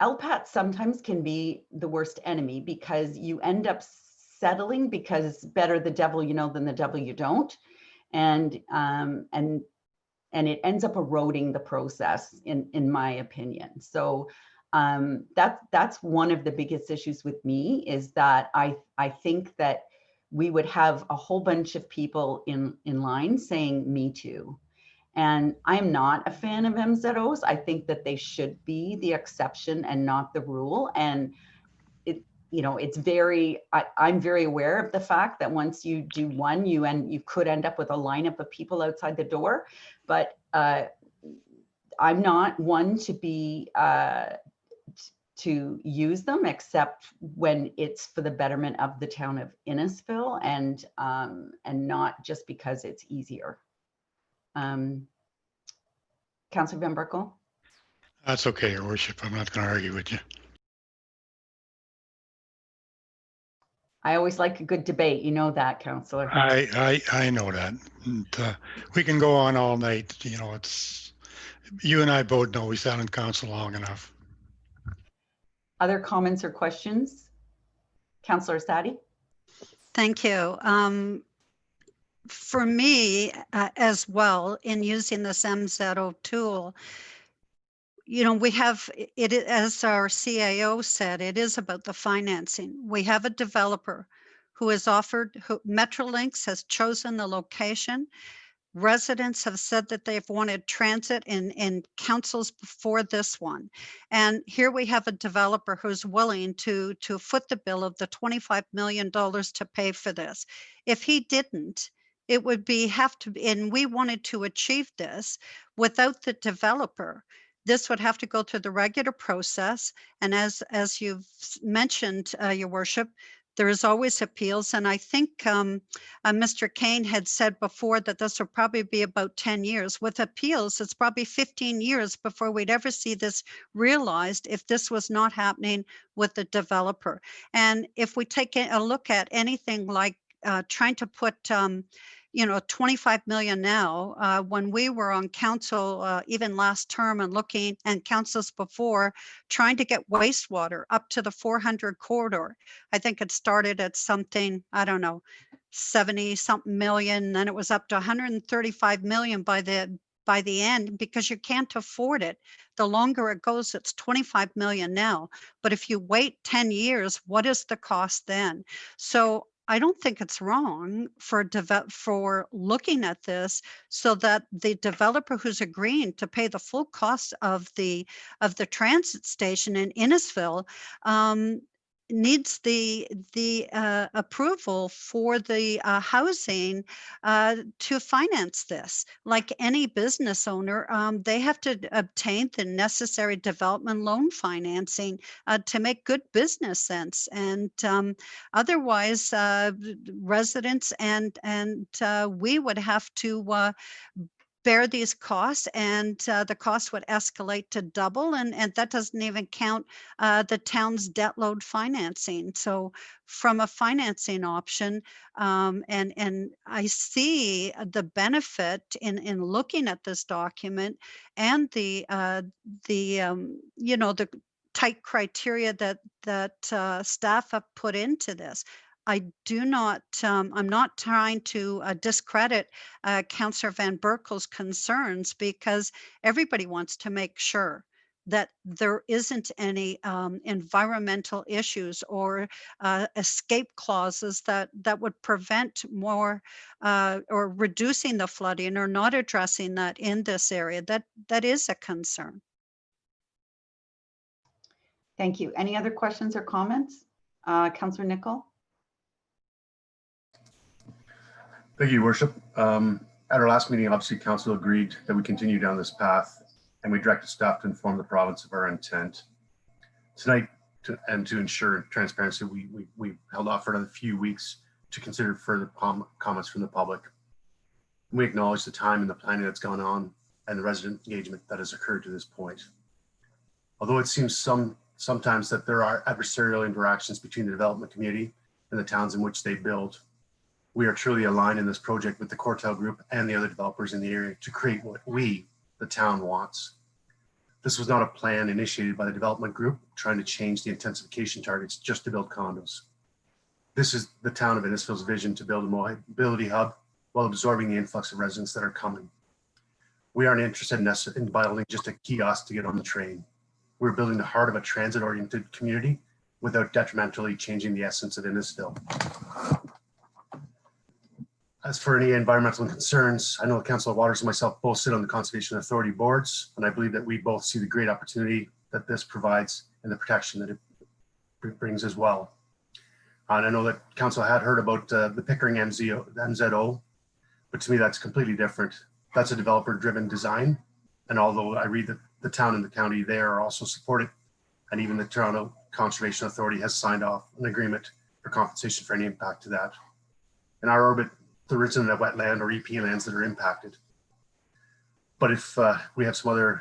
Speaker 1: LPAT sometimes can be the worst enemy, because you end up settling because it's better the devil you know than the devil you don't. And it ends up eroding the process, in my opinion. So that's one of the biggest issues with me, is that I think that we would have a whole bunch of people in line saying me too. And I'm not a fan of MZOs. I think that they should be the exception and not the rule. And it's very, I'm very aware of the fact that once you do one, you could end up with a lineup of people outside the door. But I'm not one to be to use them, except when it's for the betterment of the town of Innisfil, and not just because it's easier. Councillor Van Berkel.
Speaker 18: That's okay, Your Worship. I'm not going to argue with you.
Speaker 1: I always like a good debate. You know that, Councillor.
Speaker 18: I know that. And, we can go on all night. It's you and I both know we sat in council long enough.
Speaker 1: Other comments or questions? Councillor Sadi.
Speaker 5: Thank you. For me as well, in using this MZO tool, we have it, as our CAO said, it is about the financing. We have a developer who has offered, Metrolinx has chosen the location. Residents have said that they've wanted transit in councils before this one. And here we have a developer who's willing to foot the bill of the $25 million to pay for this. If he didn't, it would and we wanted to achieve this without the developer. This would have to go through the regular process. And as you've mentioned, Your Worship, there is always appeals. And I think Mr. Kane had said before that this will probably be about 10 years. With appeals, it's probably 15 years before we'd ever see this realized if this was not happening with the developer. And if we take a look at anything like trying to put 25 million now, when we were on council, even last term, and looking and councils before, trying to get wastewater up to the 400 corridor. I think it started at something, I don't know, 70 something million, then it was up to 135 million by the end, because you can't afford it. The longer it goes, it's 25 million now. But if you wait 10 years, what is the cost then? So I don't think it's wrong for looking at this so that the developer who's agreeing to pay the full cost of the transit station in Innisfil needs the approval for the housing to finance this. Like any business owner, they have to obtain the necessary development loan financing to make good business sense. And otherwise, residents and we would have to bear these costs, and the cost would escalate to double, and that doesn't even count the town's debt load financing. So from a financing option, and I see the benefit in looking at this document and the tight criteria that staff have put into this. I do not, I'm not trying to discredit Councillor Van Berkel's concerns, because everybody wants to make sure that there isn't any environmental issues or escape clauses that would prevent more or reducing the flooding or not addressing that in this area. That is a concern.
Speaker 1: Thank you. Any other questions or comments? Councillor Nicol?
Speaker 17: Thank you, Your Worship. At our last meeting, obviously, Council agreed that we continue down this path, and we directed staff to inform the province of our intent. Tonight, to ensure transparency, we held off for another few weeks to consider further comments from the public. We acknowledge the time and the planning that's gone on and the resident engagement that has occurred to this point. Although it seems sometimes that there are adversarial interactions between the development community and the towns in which they build, we are truly aligned in this project with the Cortel Group and the other developers in the area to create what we, the town, wants. This was not a plan initiated by the development group trying to change the intensification targets just to build condos. This is the town of Innisfil's vision to build a mobility hub while absorbing the influx of residents that are coming. We aren't interested in building just a kiosk to get on the train. We're building the heart of a transit-oriented community without detrimentally changing the essence of Innisfil. As for any environmental concerns, I know Councillor Waters and myself both sit on the Conservation Authority boards, and I believe that we both see the great opportunity that this provides and the protection that it brings as well. And I know that Council had heard about the Pickering MZO, but to me that's completely different. That's a developer-driven design, and although I read that the town and the county there are also supported, and even the Toronto Conservation Authority has signed off an agreement for compensation for any impact to that. In our orbit, there isn't a wetland or EP lands that are impacted. But if we have some other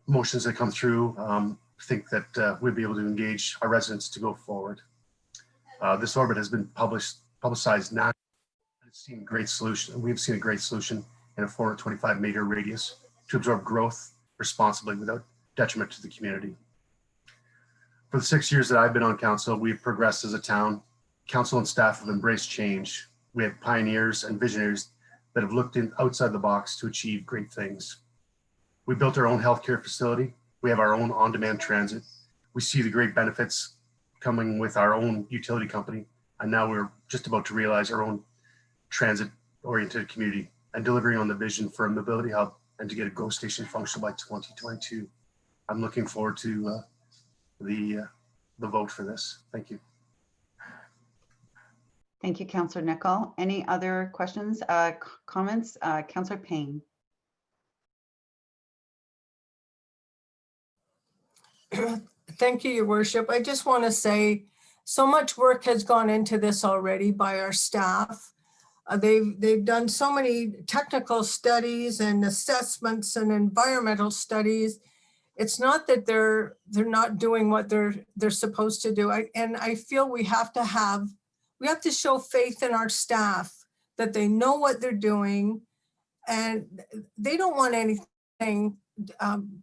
Speaker 17: motions that come through, I think that we'll be able to engage our residents to go forward. This orbit has been publicized nationally. It's seen great solution. We've seen a great solution in a 425 meter radius to absorb growth responsibly without detriment to the community. For the 6 years that I've been on council, we've progressed as a town. Council and staff have embraced change. We have pioneers and visionaries that have looked outside the box to achieve great things. We built our own healthcare facility. We have our own on-demand transit. We see the great benefits coming with our own utility company. And now we're just about to realize our own transit-oriented community and delivering on the vision for a mobility hub and to get a GO station functional by 2022. I'm looking forward to the vote for this. Thank you.
Speaker 1: Thank you, Councillor Nicol. Any other questions, comments? Councillor Payne.
Speaker 19: Thank you, Your Worship. I just want to say so much work has gone into this already by our staff. They've done so many technical studies and assessments and environmental studies. It's not that they're not doing what they're supposed to do. And I feel we have to show faith in our staff that they know what they're doing, and they don't want anything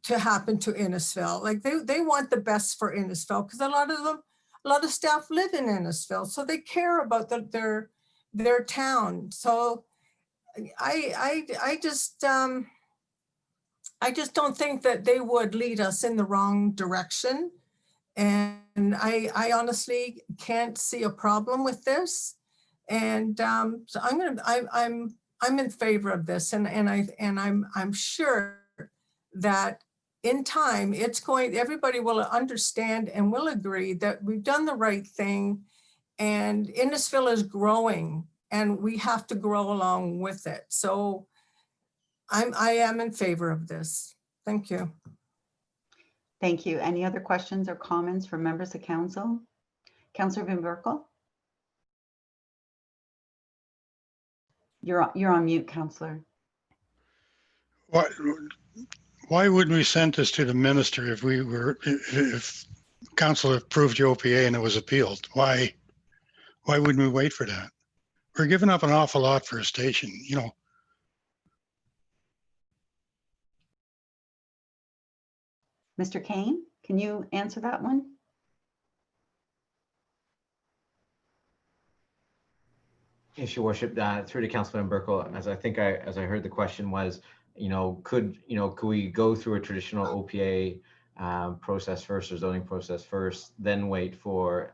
Speaker 19: to happen to Innisfil. Like they want the best for Innisfil, because a lot of staff live in Innisfil, so they care about their town. So I just don't think that they would lead us in the wrong direction. And I honestly can't see a problem with this. And so I'm in favor of this, and I'm sure that in time everybody will understand and will agree that we've done the right thing, and Innisfil is growing and we have to grow along with it. So I am in favor of this. Thank you.
Speaker 1: Thank you. Any other questions or comments from members of council? Councillor Van Berkel? You're on mute, Councillor.
Speaker 18: Why wouldn't we send this to the minister if council approved the OPA and it was appealed? Why wouldn't we wait for that? We're giving up an awful lot for a station, you know.
Speaker 1: Mr. Kane, can you answer that one?
Speaker 13: Yes, Your Worship. Through to Councilor Berkel, as I heard the question was, could we go through a traditional OPA process first, or zoning process first, then wait for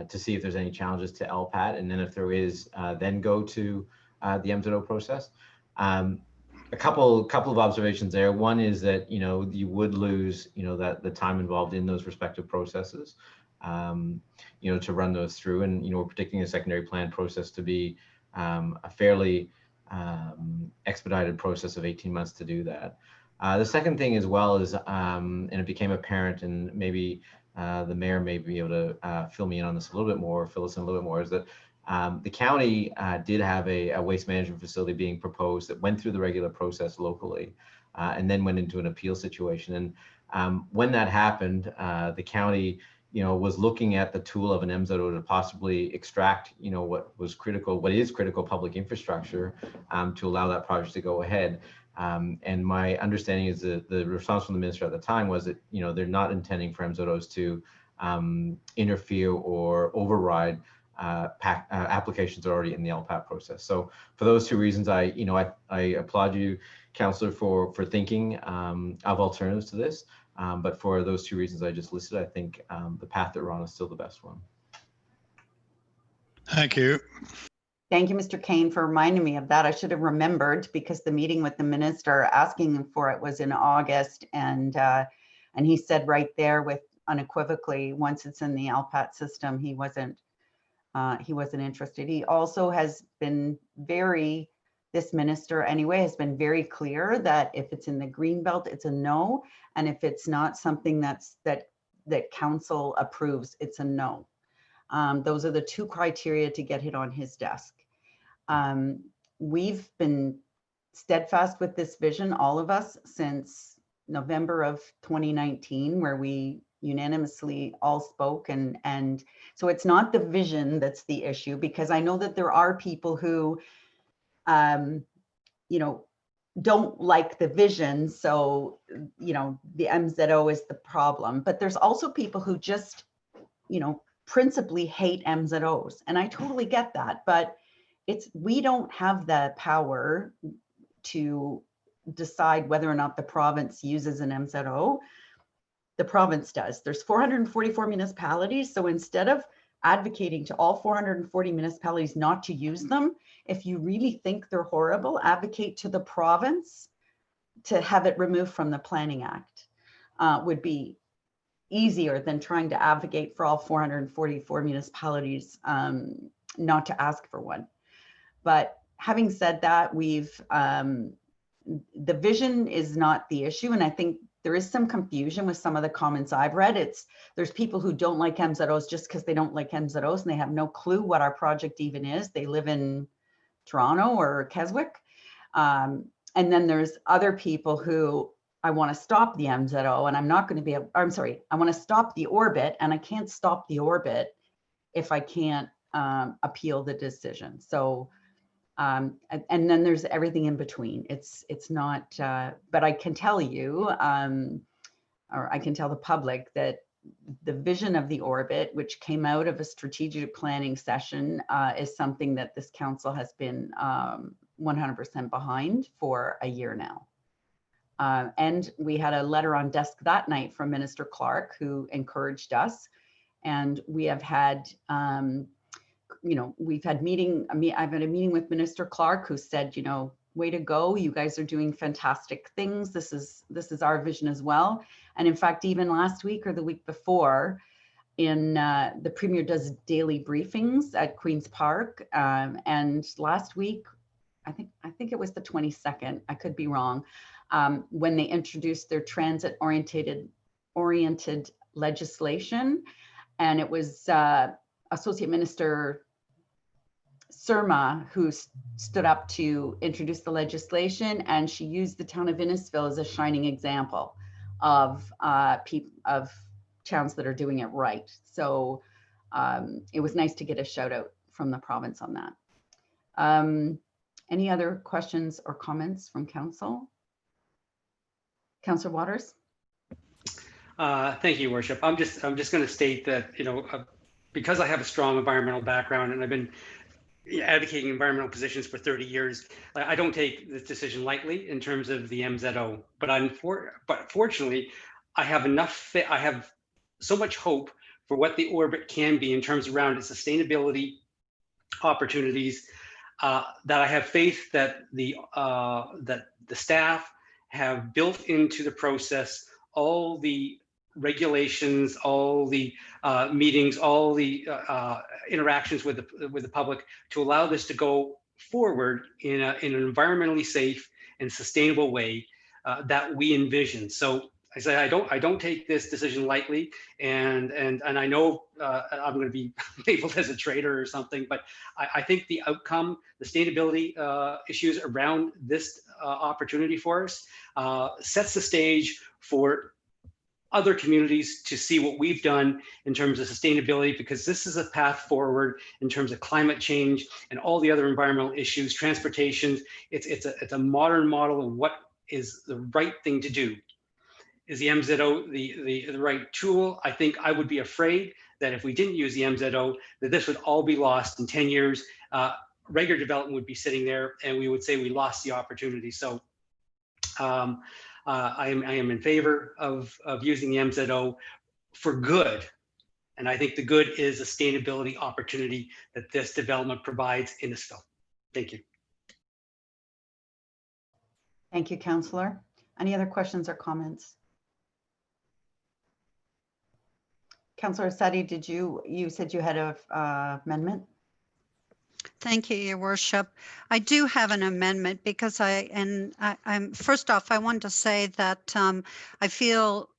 Speaker 13: to see if there's any challenges to LPAT, and then if there is, then go to the MZO process. A couple of observations there. One is that you would lose that the time involved in those respective processes, to run those through, and we're predicting a secondary plan process to be a fairly expedited process of 18 months to do that. The second thing as well is, and it became apparent, and maybe the mayor may be able to fill me in on this a little bit more, fill us in a little bit more, is that the county did have a waste management facility being proposed that went through the regular process locally, and then went into an appeal situation. And when that happened, the county was looking at the tool of an MZO to possibly extract what is critical public infrastructure to allow that project to go ahead. And my understanding is that the response from the minister at the time was that they're not intending for MZOs to interfere or override applications already in the LPAT process. So for those two reasons, I applaud you, Councillor, for thinking of alternatives to this. But for those two reasons I just listed, I think the path that we're on is still the best one.
Speaker 18: Thank you.
Speaker 1: Thank you, Mr. Kane, for reminding me of that. I should have remembered because the meeting with the minister asking for it was in August, and he said right there with unequivocally, once it's in the LPAT system, he wasn't interested. He also has been this minister anyway has been very clear that if it's in the green belt, it's a no, and if it's not something that council approves, it's a no. Those are the two criteria to get it on his desk. We've been steadfast with this vision, all of us, since November of 2019, where we unanimously all spoke. And so it's not the vision that's the issue, because I know that there are people who, don't like the vision. So, the MZO is the problem. But there's also people who just, principally hate MZOs. And I totally get that. But we don't have the power to decide whether or not the province uses an MZO. The province does. There's 444 municipalities. So instead of advocating to all 440 municipalities not to use them, if you really think they're horrible, advocate to the province to have it removed from the Planning Act. Would be easier than trying to advocate for all 444 municipalities not to ask for one. But having said that, the vision is not the issue. And I think there is some confusion with some of the comments I've read. There's people who don't like MZOs just because they don't like MZOs and they have no clue what our project even is. They live in Toronto or Keswick. And then there's other people who, I want to stop the MZO and I'm not going to be, I want to stop the orbit, and I can't stop the orbit if I can't appeal the decision. So, and then there's everything in between. It's not, but I can tell you, or I can tell the public that the vision of the orbit, which came out of a strategic planning session, is something that this council has been 100% behind for a year now. And we had a letter on desk that night from Minister Clark, who encouraged us. And we have had, we've had I've had a meeting with Minister Clark, who said, way to go. You guys are doing fantastic things. This is our vision as well. And in fact, even last week or the week before, the Premier does daily briefings at Queen's Park. And last week, I think it was the 22nd, I could be wrong, when they introduced their transit-oriented legislation. And it was Associate Minister Surma who stood up to introduce the legislation, and she used the town of Innisfil as a shining example of towns that are doing it right. So it was nice to get a shout out from the province on that. Any other questions or comments from council? Councillor Waters.
Speaker 4: Thank you, Worship. I'm just going to state that, because I have a strong environmental background and I've been advocating environmental positions for 30 years, I don't take this decision lightly in terms of the MZO. But fortunately, I have so much hope for what the orbit can be in terms around its sustainability opportunities, that I have faith that the staff have built into the process all the regulations, all the meetings, all the interactions with the public to allow this to go forward in an environmentally safe and sustainable way that we envision. So I say I don't take this decision lightly, and I know I'm going to be labeled as a traitor or something, but I think the outcome, the sustainability issues around this opportunity for us sets the stage for other communities to see what we've done in terms of sustainability, because this is a path forward in terms of climate change and all the other environmental issues, transportation. It's a modern model of what is the right thing to do. Is the MZO the right tool? I think I would be afraid that if we didn't use the MZO, that this would all be lost in 10 years. Regular development would be sitting there and we would say we lost the opportunity. So I am in favor of using the MZO for good, And I think the good is a sustainability opportunity that this development provides in Innisfil. Thank you.
Speaker 1: Thank you, Councillor. Any other questions or comments? Councillor Seti, you said you had a amendment?
Speaker 5: Thank you, Your Worship. I do have an amendment because I'm first off, I wanted to say that I feel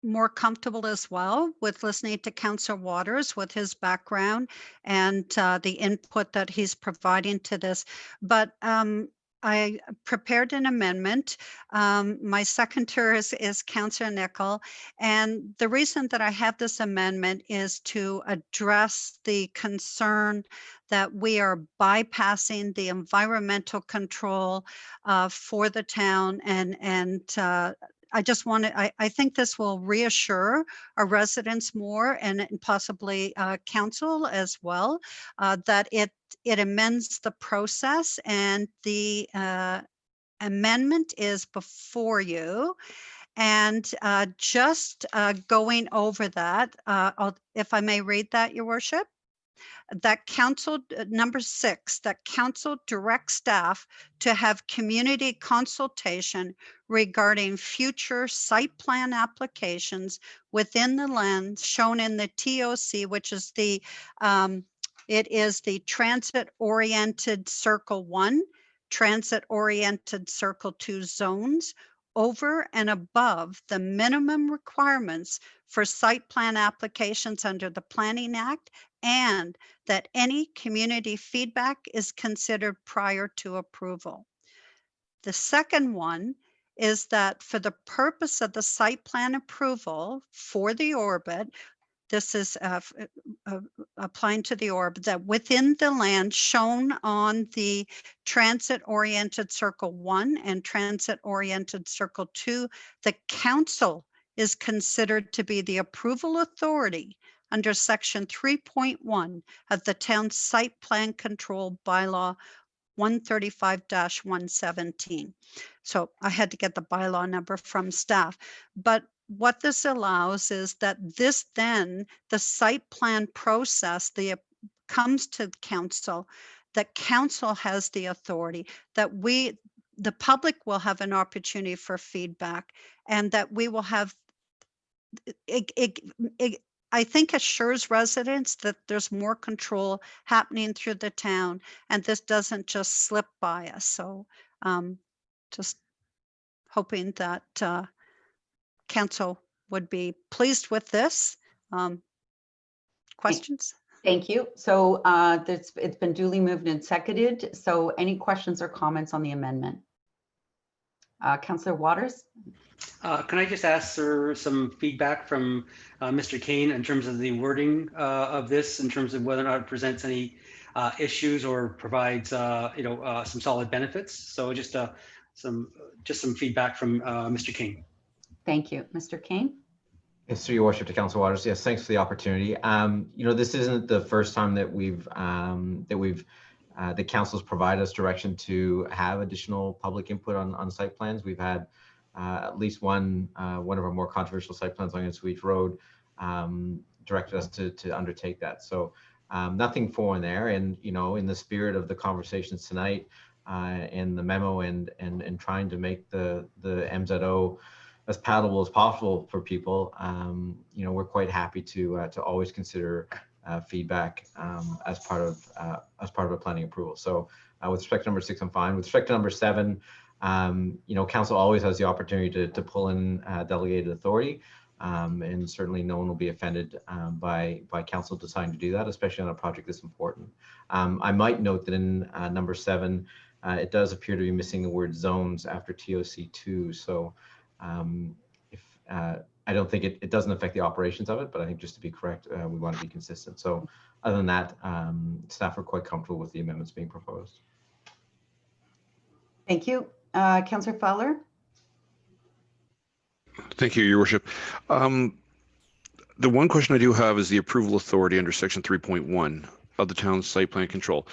Speaker 5: more comfortable as well with listening to Councillor Waters with his background and the input that he's providing to this. But I prepared an amendment. My seconder is Councillor Nicol. And the reason that I have this amendment is to address the concern that we are bypassing the environmental control for the town. And I just want to, I think this will reassure our residents more and possibly council as well, that it amends the process, and the amendment is before you. And just going over that, if I may read that, Your Worship. That council, number 6, that council directs staff to have community consultation regarding future site plan applications within the land shown in the TOC, which is the, it is the transit-oriented Circle 1, transit-oriented Circle 2 zones, over and above the minimum requirements for site plan applications under the Planning Act, and that any community feedback is considered prior to approval. The second one is that for the purpose of the site plan approval for the orbit, this is applying to the orbit, that within the land shown on the transit-oriented Circle 1 and transit-oriented Circle 2, the council is considered to be the approval authority under section 3.1 of the town site plan control bylaw 135-117. So I had to get the bylaw number from staff, but what this allows is that this then, the site plan process, comes to council, that council has the authority, that the public will have an opportunity for feedback, and that we will have, I think assures residents that there's more control happening through the town, and this doesn't just slip by us. So just hoping that council would be pleased with this. Questions?
Speaker 1: Thank you. So it's been duly moved and seconded. So any questions or comments on the amendment? Councillor Waters?
Speaker 4: Can I just ask for some feedback from Mr. Kane in terms of the wording of this, in terms of whether or not it presents any issues or provides some solid benefits? So just some feedback from Mr. Kane.
Speaker 1: Thank you. Mr. Kane?
Speaker 13: Yes, through your worship to Councillor Waters. Yes, thanks for the opportunity. This isn't the first time that the council's provided us direction to have additional public input on site plans. We've had at least one of our more controversial site plans on Sweet Road directed us to undertake that. So nothing foreign there. And in the spirit of the conversations tonight and the memo and trying to make the MZO as palatable as possible for people, we're quite happy to always consider feedback as part of a planning approval. So with respect to number 6, I'm fine. With respect to number 7, council always has the opportunity to pull in delegated authority, and certainly no one will be offended by council deciding to do that, especially on a project this important. I might note that in number 7, it does appear to be missing the word zones after TOC2. So I don't think it doesn't affect the operations of it, but I think just to be correct, we want to be consistent. So other than that, staff are quite comfortable with the amendments being proposed.
Speaker 1: Thank you. Councillor Fowler?
Speaker 15: Thank you, Your Worship. The one question I do have is the approval authority under section 3.1 of the town's site plan control.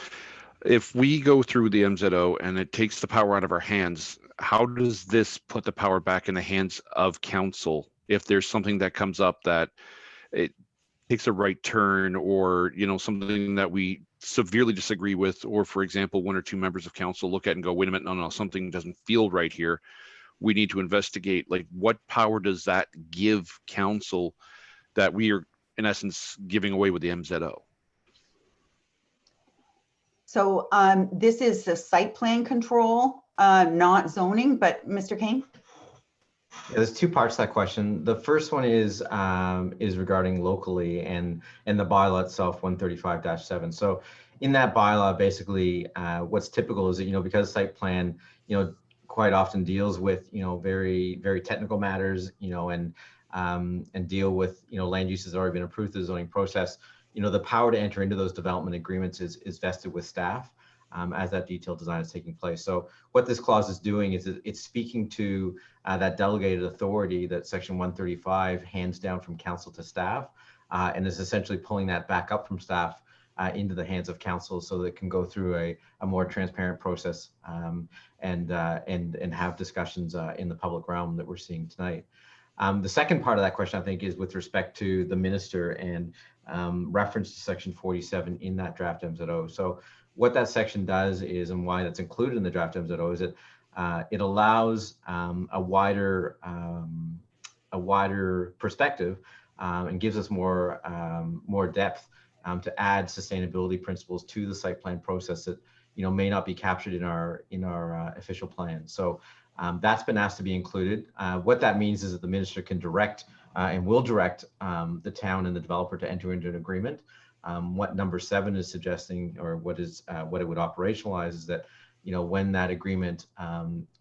Speaker 15: If we go through the MZO and it takes the power out of our hands, how does this put the power back in the hands of council if there's something that comes up that takes a right turn, or something that we severely disagree with, or for example, one or two members of council look at and go, wait a minute, no, something doesn't feel right here, we need to investigate. Like, what power does that give council that we are in essence giving away with the MZO?
Speaker 1: So this is the site plan control, not zoning, but Mr. Kane?
Speaker 13: Yeah, there's two parts to that question. The first one is regarding locally and the bylaw itself, 135-7. So in that bylaw, basically, what's typical is that, because site plan, quite often deals with, very, very technical matters, and deal with, land uses that have already been approved through the zoning process. The power to enter into those development agreements is vested with staff as that detailed design is taking place. So what this clause is doing is it's speaking to that delegated authority that section 135 hands down from council to staff, and is essentially pulling that back up from staff into the hands of council so that it can go through a more transparent process and have discussions in the public realm that we're seeing tonight. The second part of that question, I think, is with respect to the minister and reference to section 47 in that draft MZO. So what that section does is, and why that's included in the draft MZO, is it allows a wider perspective and gives us more depth to add sustainability principles to the site plan process that may not be captured in our official plan. So that's been asked to be included. What that means is that the minister can direct and will direct the town and the developer to enter into an agreement. What number 7 is suggesting, or what it would operationalize, is that when that agreement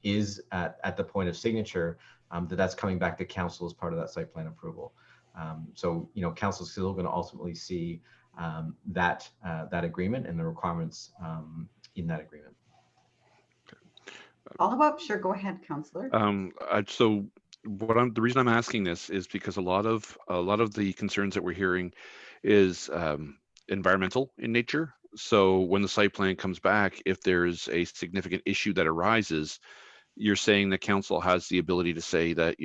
Speaker 13: is at the point of signature, that's coming back to council as part of that site plan approval. So council is still going to ultimately see that agreement and the requirements in that agreement.
Speaker 1: Follow up? Sure, go ahead, Councillor.
Speaker 15: So the reason I'm asking this is because a lot of the concerns that we're hearing is environmental in nature. So when the site plan comes back, if there's a significant issue that arises, you're saying that council has the ability to say that,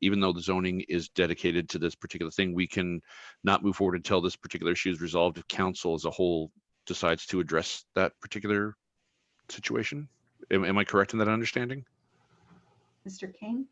Speaker 15: even though the zoning is dedicated to this particular thing, we can not move forward until this particular issue is resolved if council as a whole decides to address that particular situation. Am I correct in that understanding?
Speaker 1: Mr. Kane?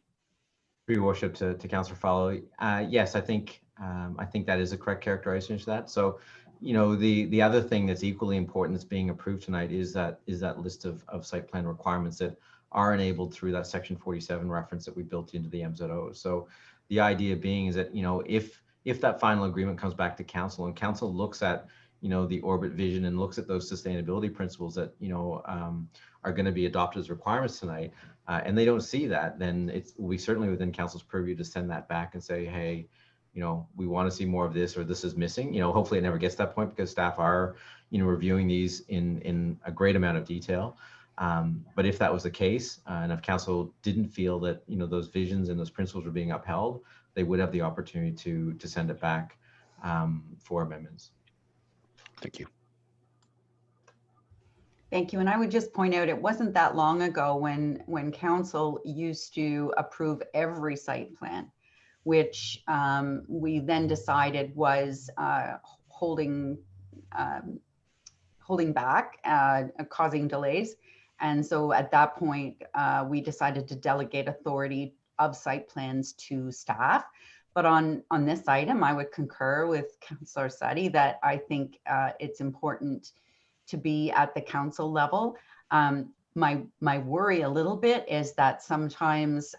Speaker 13: Through your worship to Councillor Follow. Yes, I think that is a correct characterization of that. So, the other thing that's equally important that's being approved tonight is that list of site plan requirements that are enabled through that section 47 reference that we built into the MZO. So the idea being is that, if that final agreement comes back to council and council looks at, the orbit vision and looks at those sustainability principles that, are going to be adopted as requirements tonight, and they don't see that, then it will be certainly within council's purview to send that back and say, hey, we want to see more of this, or this is missing. Hopefully it never gets to that point because staff are, reviewing these in a great amount of detail. But if that was the case, and if council didn't feel that, those visions and those principles were being upheld, they would have the opportunity to send it back for amendments.
Speaker 15: Thank you.
Speaker 1: Thank you. And I would just point out, it wasn't that long ago when council used to approve every site plan, which we then decided was holding back, causing delays. And so at that point, we decided to delegate authority of site plans to staff. But on this item, I would concur with Councillor Sutty that I think it's important to be at the council level. My worry a little bit is that sometimes,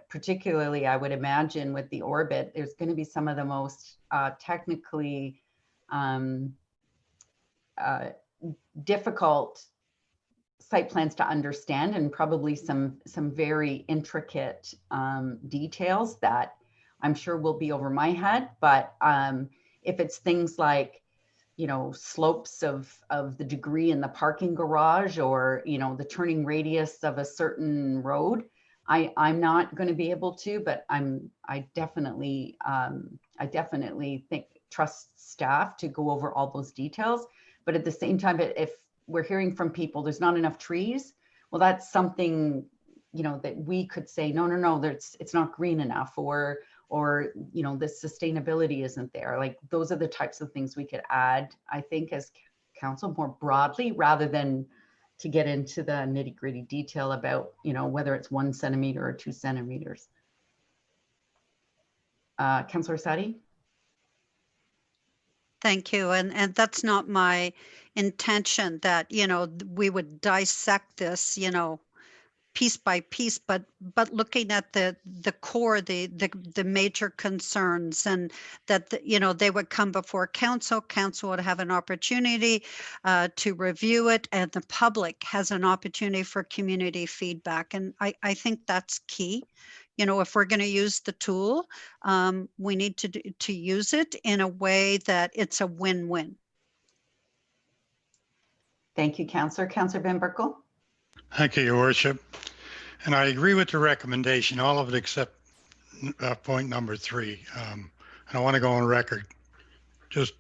Speaker 1: particularly I would imagine with the orbit, there's going to be some of the most technically difficult site plans to understand, and probably some very intricate details that I'm sure will be over my head. But if it's things like, slopes of the degree in the parking garage, or, the turning radius of a certain road, I'm not going to be able to, but I definitely trust staff to go over all those details. But at the same time, if we're hearing from people, there's not enough trees, well, that's something, that we could say, no, it's not green enough, or or, you know, the sustainability isn't there. Like those are the types of things we could add, I think, as council more broadly, rather than to get into the nitty gritty detail about, you know, whether it's 1 centimeter or 2 centimeters. Councillor Sadi?
Speaker 5: Thank you. And that's not my intention that, you know, we would dissect this, you know, piece by piece, but looking at the core, the major concerns, and that you know, they would come before council. Council would have an opportunity to review it, and the public has an opportunity for community feedback. And I think that's key. You know, if we're going to use the tool, we need to use it in a way that it's a win-win.
Speaker 1: Thank you, Councillor. Councillor Van Berkel?
Speaker 18: Thank you, Your Worship. And I agree with the recommendation, all of it except point number 3. And I want to go on record just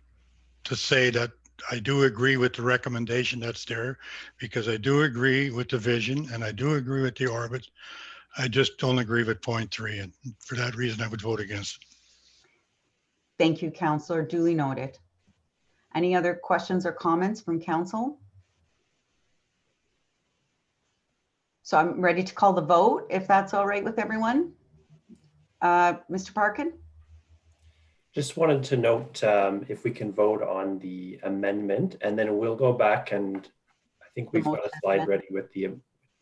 Speaker 18: to say that I do agree with the recommendation that's there, because I do agree with the vision and I do agree with the orbit. I just don't agree with point 3. And for that reason, I would vote against it.
Speaker 1: Thank you, Councillor. Duly noted. Any other questions or comments from council? So I'm ready to call the vote, if that's all right with everyone. Mr. Parkin?
Speaker 14: Just wanted to note if we can vote on the amendment, and then we'll go back, and I think we've got a slide ready with the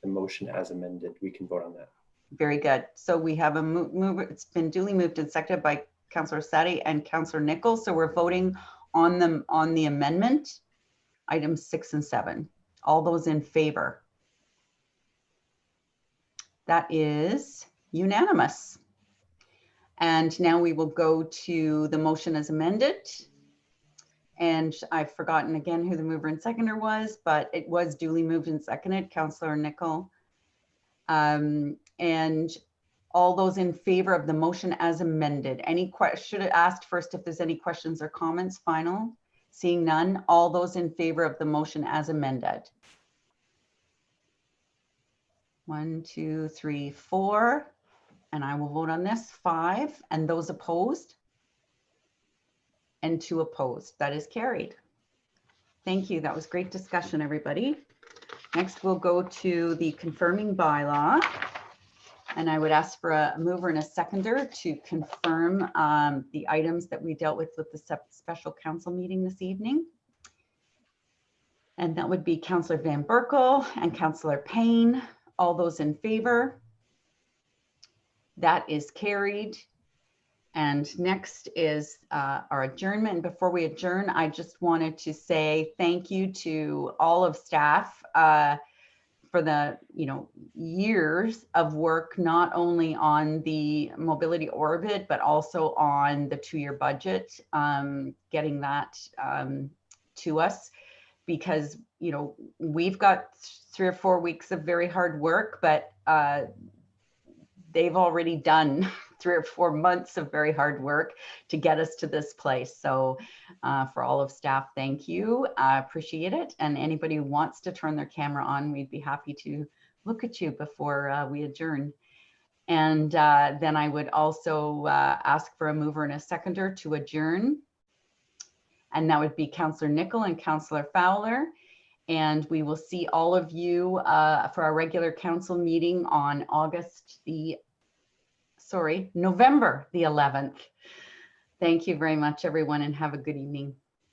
Speaker 14: motion as amended. We can vote on that.
Speaker 1: Very good. So we have a move. It's been duly moved and seconded by Councillor Sadi and Councillor Nichols. So we're voting on the amendment, items 6 and 7. All those in favor? That is unanimous. And now we will go to the motion as amended. And I've forgotten again who the mover and seconder was, but it was duly moved and seconded, Councillor Nichols. And all those in favor of the motion as amended. Should have asked first if there's any questions or comments. Final. Seeing none. All those in favor of the motion as amended. 1, 2, 3, 4, and I will vote on this 5. And those opposed? And 2 opposed. That is carried. Thank you. That was great discussion, everybody. Next, we'll go to the confirming bylaw. And I would ask for a mover and a seconder to confirm the items that we dealt with the special council meeting this evening. And that would be Councillor Van Berkel and Councillor Payne. All those in favor? That is carried. And next is our adjournment. Before we adjourn, I just wanted to say thank you to all of staff for the years of work, not only on the mobility orbit, but also on the 2-year budget, getting that to us, because we've got 3 or 4 weeks of very hard work, but they've already done 3 or 4 months of very hard work to get us to this place. So for all of staff, thank you. I appreciate it. And anybody who wants to turn their camera on, we'd be happy to look at you before we adjourn. And then I would also ask for a mover and a seconder to adjourn. And that would be Councillor Nichols and Councillor Fowler. And we will see all of you for our regular council meeting on November the 11th. Thank you very much, everyone, and have a good evening.